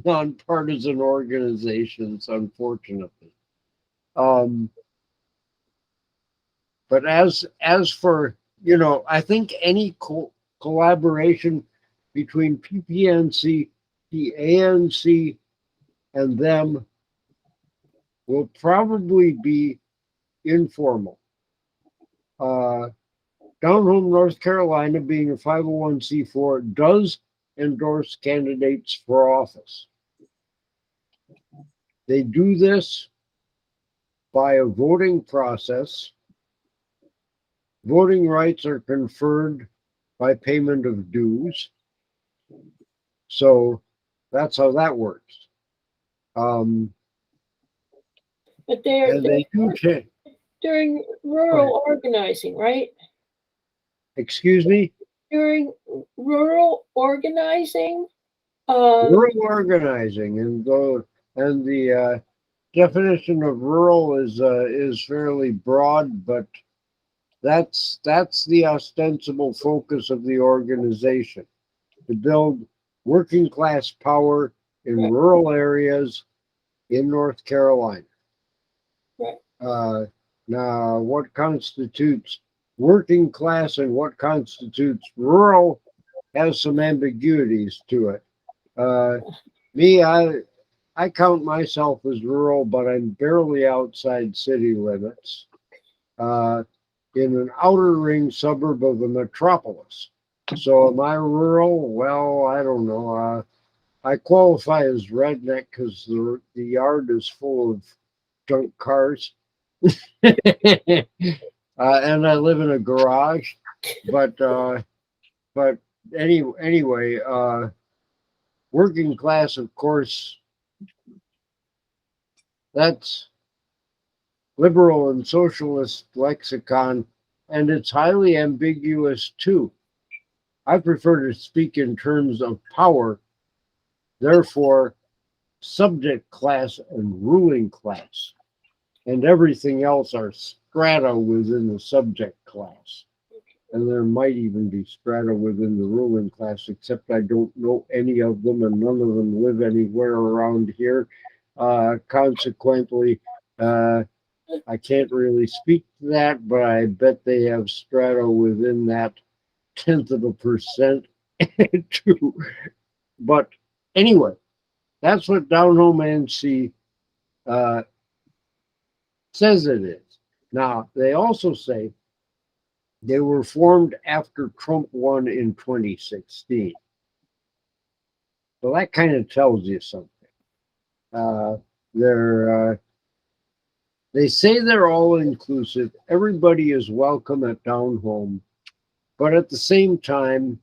nonpartisan organizations, unfortunately. But as for, I think any collaboration between PPNC, the ANC, and them will probably be informal. Down home, North Carolina, being a 501c4, does endorse candidates for office. They do this by a voting process. Voting rights are conferred by payment of dues. So that's how that works. but they're do during rural organizing, right? Excuse me? During rural organizing. Rural organizing, and the definition of rural is fairly broad, but that's the ostensible focus of the organization, to build working class power in Right. rural areas in North Carolina. Right. Now, what constitutes working class and what constitutes rural has some ambiguities to it. I count myself as rural, but I'm barely outside city limits, in an outer ring suburb of a metropolis. So am I rural? Well, I don't know. I qualify as redneck because the yard is full of junk cars. And I live in a garage, but anyway, working class, of course, that's liberal and socialist lexicon, and it's highly ambiguous too. I prefer to speak in terms of power, therefore, subject class and ruling class, and everything else are strata within the subject class. And there might even be strata within the ruling class, except I don't know any of them, and none of them live anywhere around here. Consequently, I can't really speak to that, but I bet they have strata within that 0.1% too. But anyway, that's what Down Home NC says it is. Now, they also say they were formed after Trump won in 2016. So that kind of tells you something. They say they're all inclusive. Everybody is welcome at Down Home. But at the same time,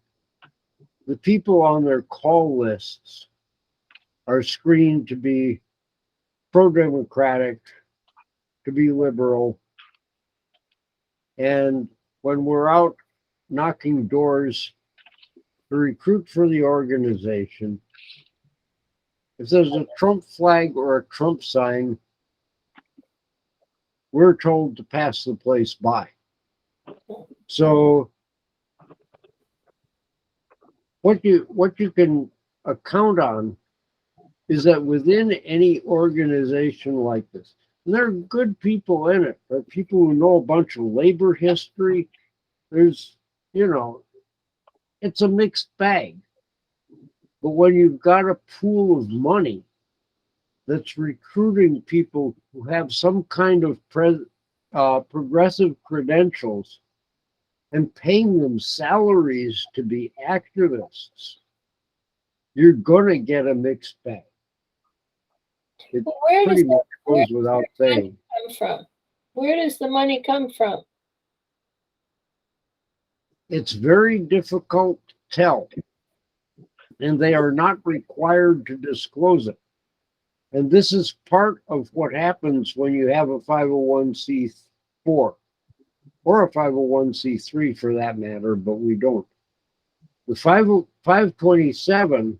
the people on their call lists are screened to be pro-democratic, to be liberal. And when we're out knocking doors to recruit for the organization, if there's a Trump flag or a Trump sign, we're told to pass the place by. So what you can account on is that within any organization like this, and there are good people in it, there are people who know a bunch of labor history. There's, it's a mixed bag. But when you've got a pool of money that's recruiting people who have some kind of progressive credentials and paying them salaries to be activists, you're going to get a mixed bag. It Where pretty does much goes without saying. come from? Where does the money come from? It's very difficult to tell, and they are not required to disclose it. And this is part of what happens when you have a 501c4 or a 501c3 for that matter, but we don't. The 527,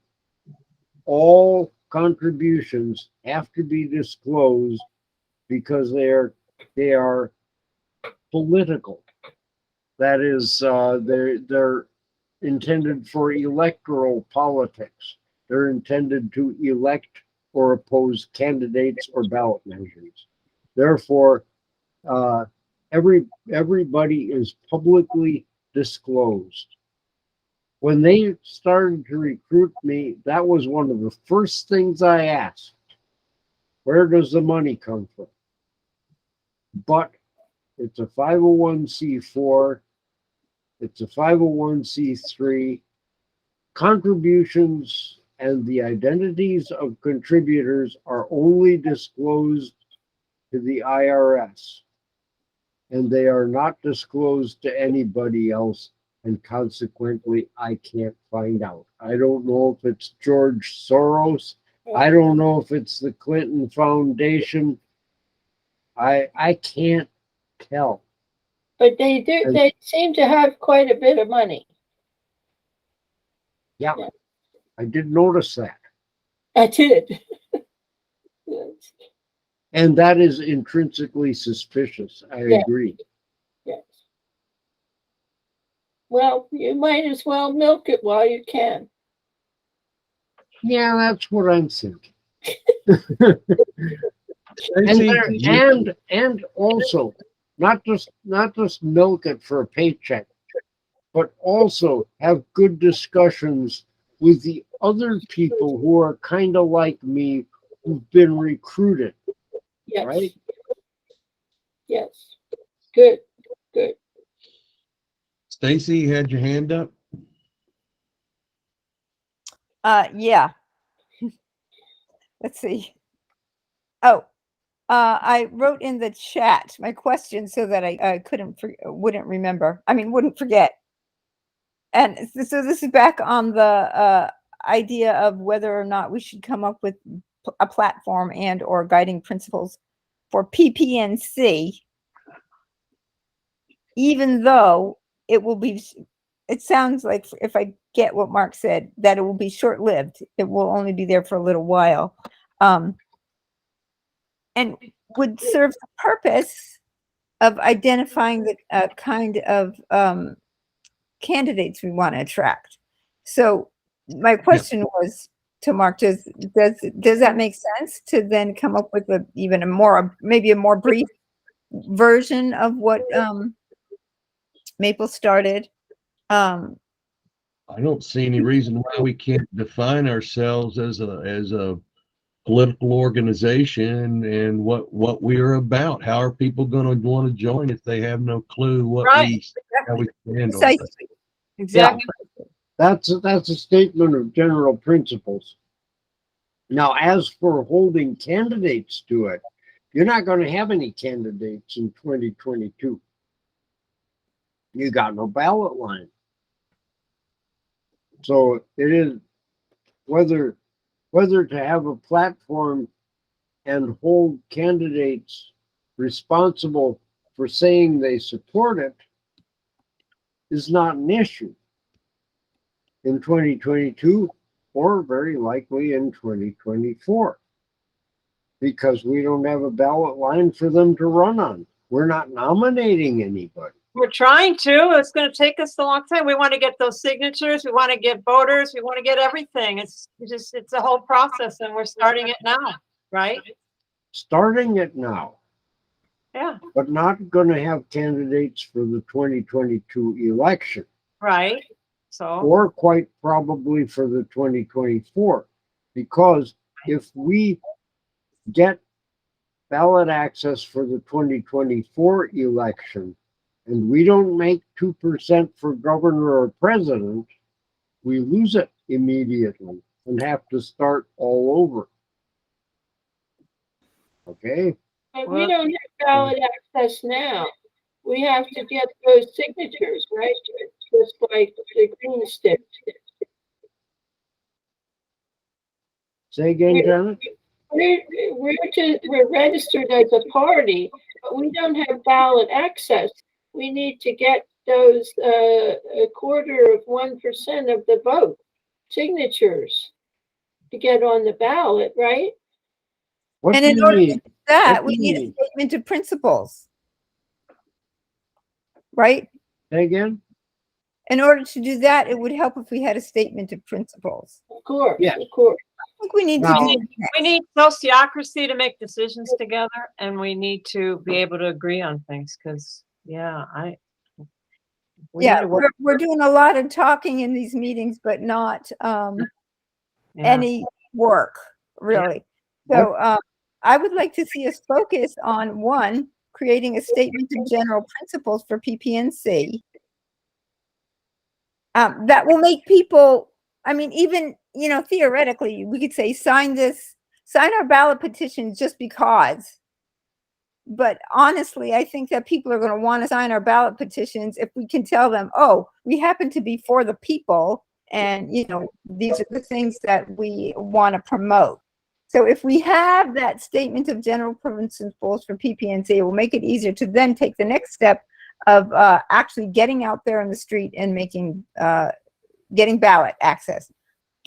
all contributions have to be disclosed because they are political. That is, they're intended for electoral politics. They're intended to elect or oppose candidates or ballot measures. Therefore, everybody is publicly disclosed. When they started to recruit me, that was one of the first things I asked. Where does the money come from? But it's a 501c4, it's a 501c3. Contributions and the identities of contributors are only disclosed to the IRS, and they are not disclosed to anybody else, and consequently, I can't find out. I don't know if it's George Soros. I don't know if it's the Clinton Foundation. I can't tell. But they do. They seem to have quite a bit of money. Yeah, I did notice that. I did. Yes. And that is intrinsically suspicious. I agree. Yes. Well, you might as well milk it while you can. Yeah, that's what I'm thinking. Stacey, And also not just milk it for a paycheck, but also have good discussions with the other people who are kind of like me, who've been recruited. Yes. Right? Yes. Good. Good. Stacy, you had your hand up. Yeah. Let's see. Oh, I wrote in the chat my question so that I wouldn't remember. I mean, wouldn't forget. And so this is back on the idea of whether or not we should come up with a platform and or guiding principles for PPNC, even though it will be, it sounds like, if I get what Mark said, that it will be short-lived. It will only be there for a little while. And would serve the purpose of identifying the kind of candidates we want to attract. So my question was to Mark, does that make sense to then come up with maybe a more brief version of what Maple started? I don't see any reason why we can't define ourselves as a political organization and what we are about. How are people going to want to join if they have no clue what Right. how we stand on Precisely. things? Exactly. That's a statement of general principles. Now, as for holding candidates to it, you're not going to have any candidates in 2022. You got no ballot line. So it is whether to have a platform and hold candidates responsible for saying they support it is not an issue in 2022 or very likely in 2024, because we don't have a ballot line for them to run on. We're not nominating anybody. We're trying to. It's going to take us a long time. We want to get those signatures. We want to get voters. We want to get everything. It's a whole process, and we're starting it now, right? Starting it now, Yeah, but not going to have candidates for the 2022 election, right. So, or quite probably for the 2024, because if we get ballot access for the 2024 election and we don't make 2% for governor or president, we lose it immediately and have to start all over. Okay? But we don't have ballot access now. We have to get those signatures, right? Just like the green stick. Say again, Janet? We're registered as a party, but we don't have ballot access. We need to get those a 0.25% of the vote signatures to get on the ballot, right? What And do in you order to mean? do that, What we do you need a mean? statement of principles, right? Say again? In order to do that, it would help if we had a statement of principles. Of course, Yes. of course. I think we need Now- to do we need sociocracy to make decisions together, and we need to be able to agree on things. Because, we need yeah, to work. we're doing a lot of talking in these meetings, but not Yeah. any work, really. So I would like to see us focus on, one, creating a statement of general principles for PPNC. That will make people, I mean, even, theoretically, we could say, sign our ballot petition just because. But honestly, I think that people are going to want to sign our ballot petitions if we can tell them, oh, we happen to be for the people, and these are the things that we want to promote. So if we have that statement of general principles for PPNC, it will make it easier to then take the next step of actually getting out there in the street and getting ballot access.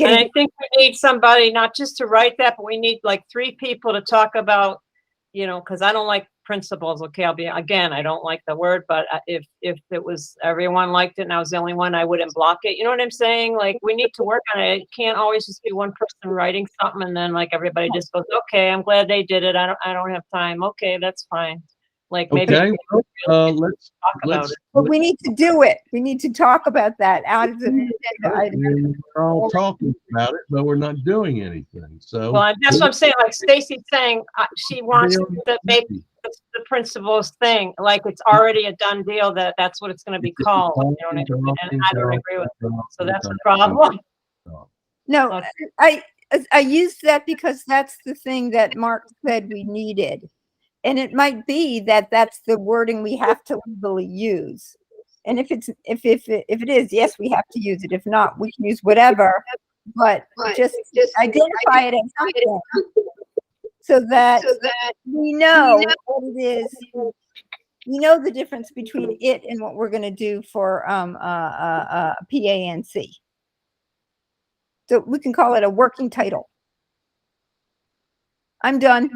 And I think we need somebody not just to write that, but we need like 3 people to talk about, because I don't like principles. Okay, I don't like the word, but if it was everyone liked it and I was the only one, I wouldn't block it. You know what I'm saying? Like, we need to work on it. It can't always just be one person writing something and then like everybody just goes, okay, I'm glad they did it. I don't have time. Okay, that's fine. Like, maybe Okay, let's talk about it. But we need to do it. We need to talk about that out of the agenda item. We're all talking about it, but we're not doing anything. So Well, that's what I'm saying. Like Stacy's saying, she wants to make the principles thing like it's already a done deal. That's what it's going to be called. You know what I mean? And I don't agree with it. So that's the problem. No, I used that because that's the thing that Mark said we needed. And it might be that that's the wording we have to legally use. And if it is, yes, we have to use it. If not, we can use whatever, but just identify it as something so that we know what it is. We know the difference between it and what we're going to do for PANC. So we can call it a working title. I'm done.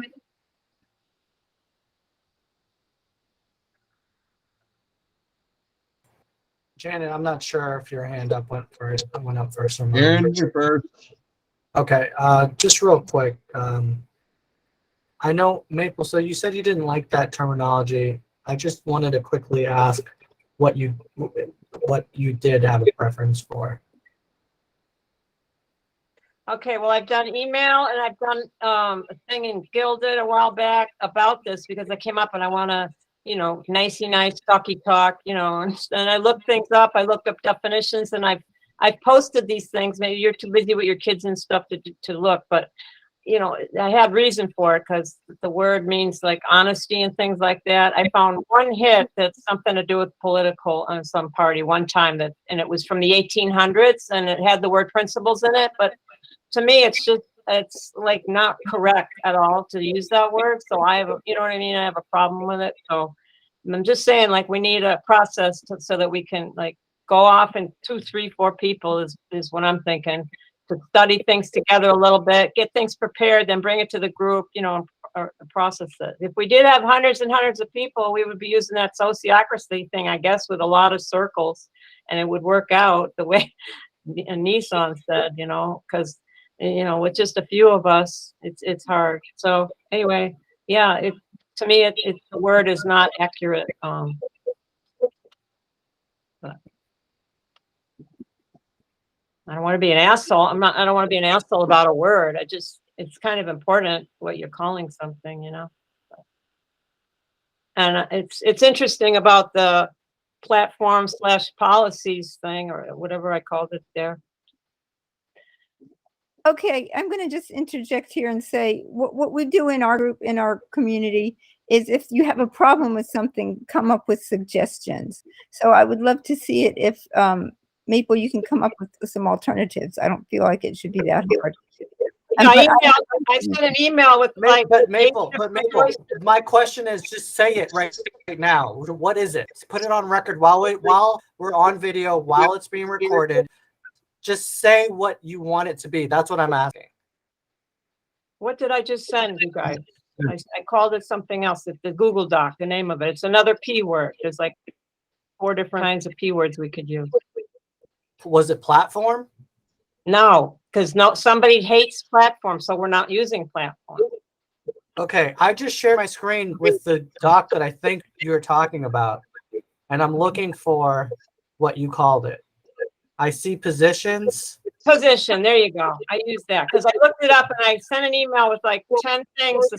Janet, I'm not sure if your hand up went up first or mine. Aaron, you're first. Okay, just real quick. I know Maple, so you said you didn't like that terminology. I just wanted to quickly ask what you did have a preference for. Okay, well, I've done email and I've done a thing in Gilded a while back about this because I came up and I want to, nice talky talk, and I looked things up. I looked up definitions and I've posted these things. Maybe you're too busy with your kids and stuff to look, but I have reason for it because the word means like honesty and things like that. I found one hit that's something to do with political on some party one time and it was from the 1800s and it had the word principles in it, but to me, it's like not correct at all to use that word. So I have, you know what I mean? I have a problem with it. So I'm just saying, like, we need a process so that we can like go off and 2, 3, 4 people is what I'm thinking, to study things together a little bit, get things prepared, then bring it to the group, or process it. If we did have hundreds and hundreds of people, we would be using that sociocracy thing, I guess, with a lot of circles, and it would work out the way Nissan said, because with just a few of us, it's hard. So anyway, yeah, to me, the word is not accurate. But I don't want to be an asshole. I don't want to be an asshole about a word. It's kind of important what you're calling something, And it's interesting about the platform/policies thing or whatever I called it there. Okay, I'm going to just interject here and say what we do in our group, in our community, is if you have a problem with something, come up with suggestions. So I would love to see it if, Maple, you can come up with some alternatives. I don't feel like it should be that hard. I sent an email with But Maple, my question is, just say it right now. What is it? Put it on record while we're on video, while it's being recorded. Just say what you want it to be. That's what I'm asking. What did I just send you guys? I called it something else. It's the Google Doc, the name of it. It's another P word. There's like 4 different kinds of P words we could use. Was it platform? No, because somebody hates platform, so we're not using platform. Okay, I just shared my screen with the doc that I think you're talking about, and I'm looking for what you called it. I see positions. Position, there you go. I used that because I looked it up and I sent an email with like 10 things, the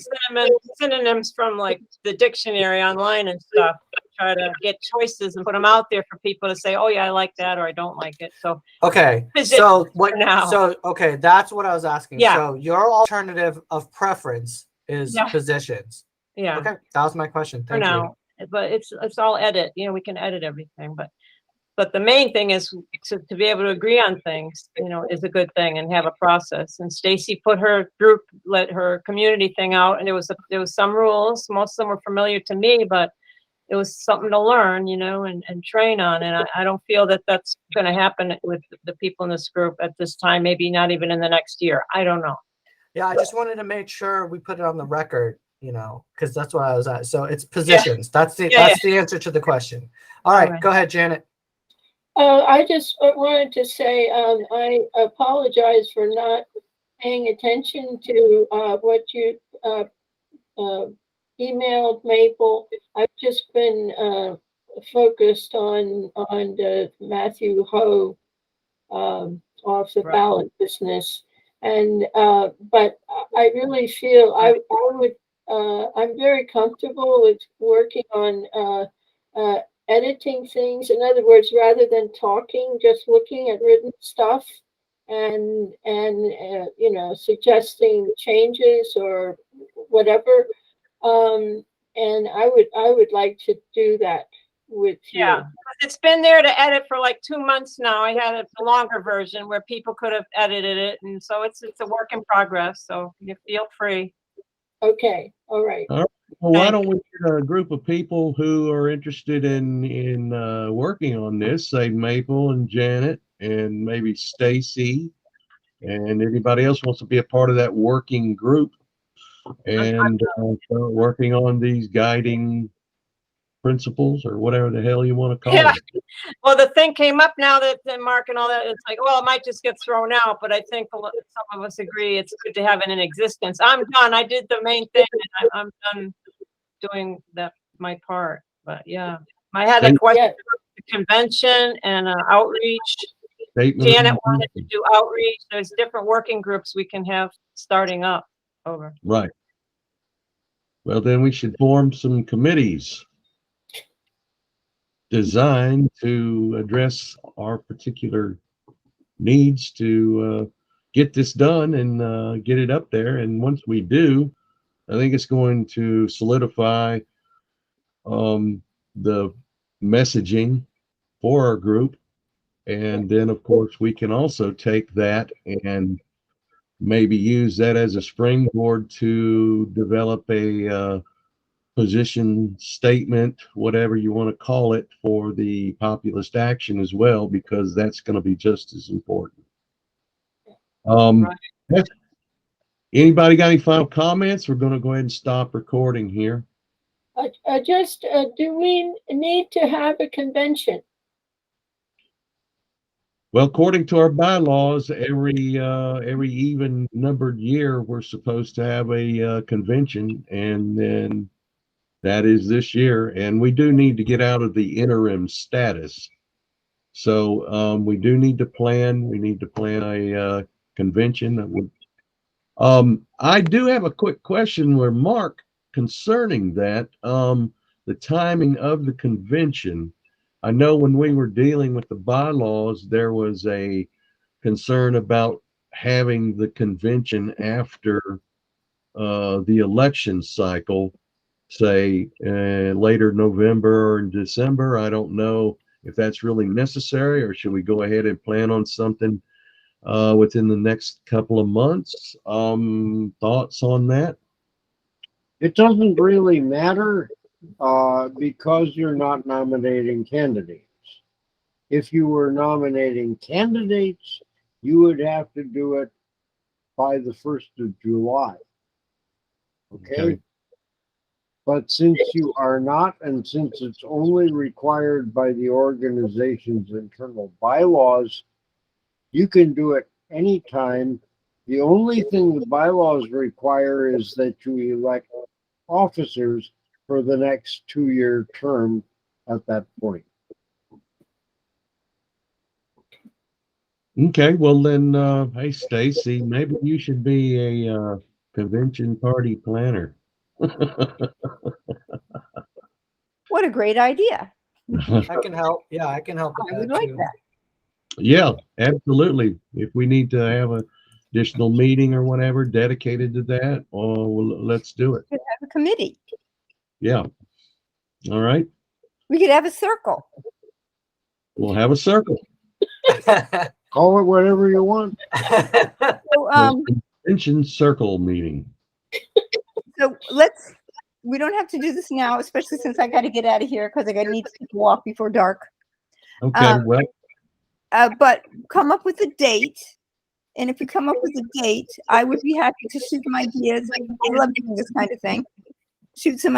synonyms from like the dictionary online and stuff. Try to get choices and put them out there for people to say, oh yeah, I like that or I don't like it. So okay, so what now? So okay, that's what I was asking. Yeah. So your alternative of preference is positions. Yeah. Okay, that was my question. Thank you. But it's all edit. We can edit everything, but the main thing is to be able to agree on things, is a good thing and have a process. And Stacy put her group, let her community thing out, and there was some rules. Most of them were familiar to me, but it was something to learn, and train on. And I don't feel that that's going to happen with the people in this group at this time. Maybe not even in the next year. I don't know. Yeah, I just wanted to make sure we put it on the record, because that's what I was at. So it's positions. Yeah. That's the answer to the question. All right. Go ahead, Janet. I just wanted to say I apologize for not paying attention to what you emailed Maple. I've just been focused on the Matthew Ho off the ballot business, and but I really feel I would I'm very comfortable with working on editing things. In other words, rather than talking, just looking at written stuff and suggesting changes or whatever. And I would like to do that with you. Yeah. It's been there to edit for like 2 months now. I had a longer version where people could have edited it. And so it's a work in progress. So you feel free. Okay, all right. Well, why don't we get a group of people who are interested in working on this, say Maple and Janet and maybe Stacy and anybody else wants to be a part of that working group and start working on these guiding principles or whatever the hell you want to call Yeah. it. Well, the thing came up now that Mark and all that, it's like, well, it might just get thrown out, but I think some of us agree it's good to have it in existence. I'm done. I did the main thing and I'm done doing my part, but yeah. I had a Thank- question Yeah, about the convention and outreach. Statement of Janet wanted to intention. do outreach. There's different working groups we can have starting up over. Right. Well, then we should form some committees designed to address our particular needs to get this done and get it up there. And once we do, I think it's going to solidify the messaging for our group. And then, of course, we can also take that and maybe use that as a springboard to develop a position statement, whatever you want to call it, for the populist action as well, because that's going to be just as important. Right. Anybody got any final comments? We're going to go ahead and stop recording here. do we need to have a convention? Well, according to our bylaws, every even numbered year, we're supposed to have a convention, and then that is this year. And we do need to get out of the interim status. So we do need to plan. We need to plan a convention that would. I do have a quick question where Mark concerning that the timing of the convention. I know when we were dealing with the bylaws, there was a concern about having the convention after the election cycle, say later November or December. I don't know if that's really necessary, or should we go ahead and plan on something within the next couple of months? Thoughts on that? It doesn't really matter because you're not nominating candidates. If you were nominating candidates, you would have to do it by the 1st of July. Okay? But since you are not, and since it's only required by the organization's internal bylaws, you can do it anytime. The only thing the bylaws require is that you elect officers for the next 2-year term at that point. Okay, well then, hey Stacy, maybe you should be a convention party planner. What a great idea. I can help. Yeah, I can help I with would that like too. that. Yeah, absolutely. If we need to have a additional meeting or whatever dedicated to that, well, let's do it. We could have a committee. Yeah. All right. We could have a circle. We'll have a circle. Call it whatever you want. So, Convention circle meeting. so we don't have to do this now, especially since I got to get out of here because I got to need to walk before dark. Okay, well, But come up with a date. And if you come up with a date, I would be happy to shoot some ideas. I love doing this kind of thing. Shoot some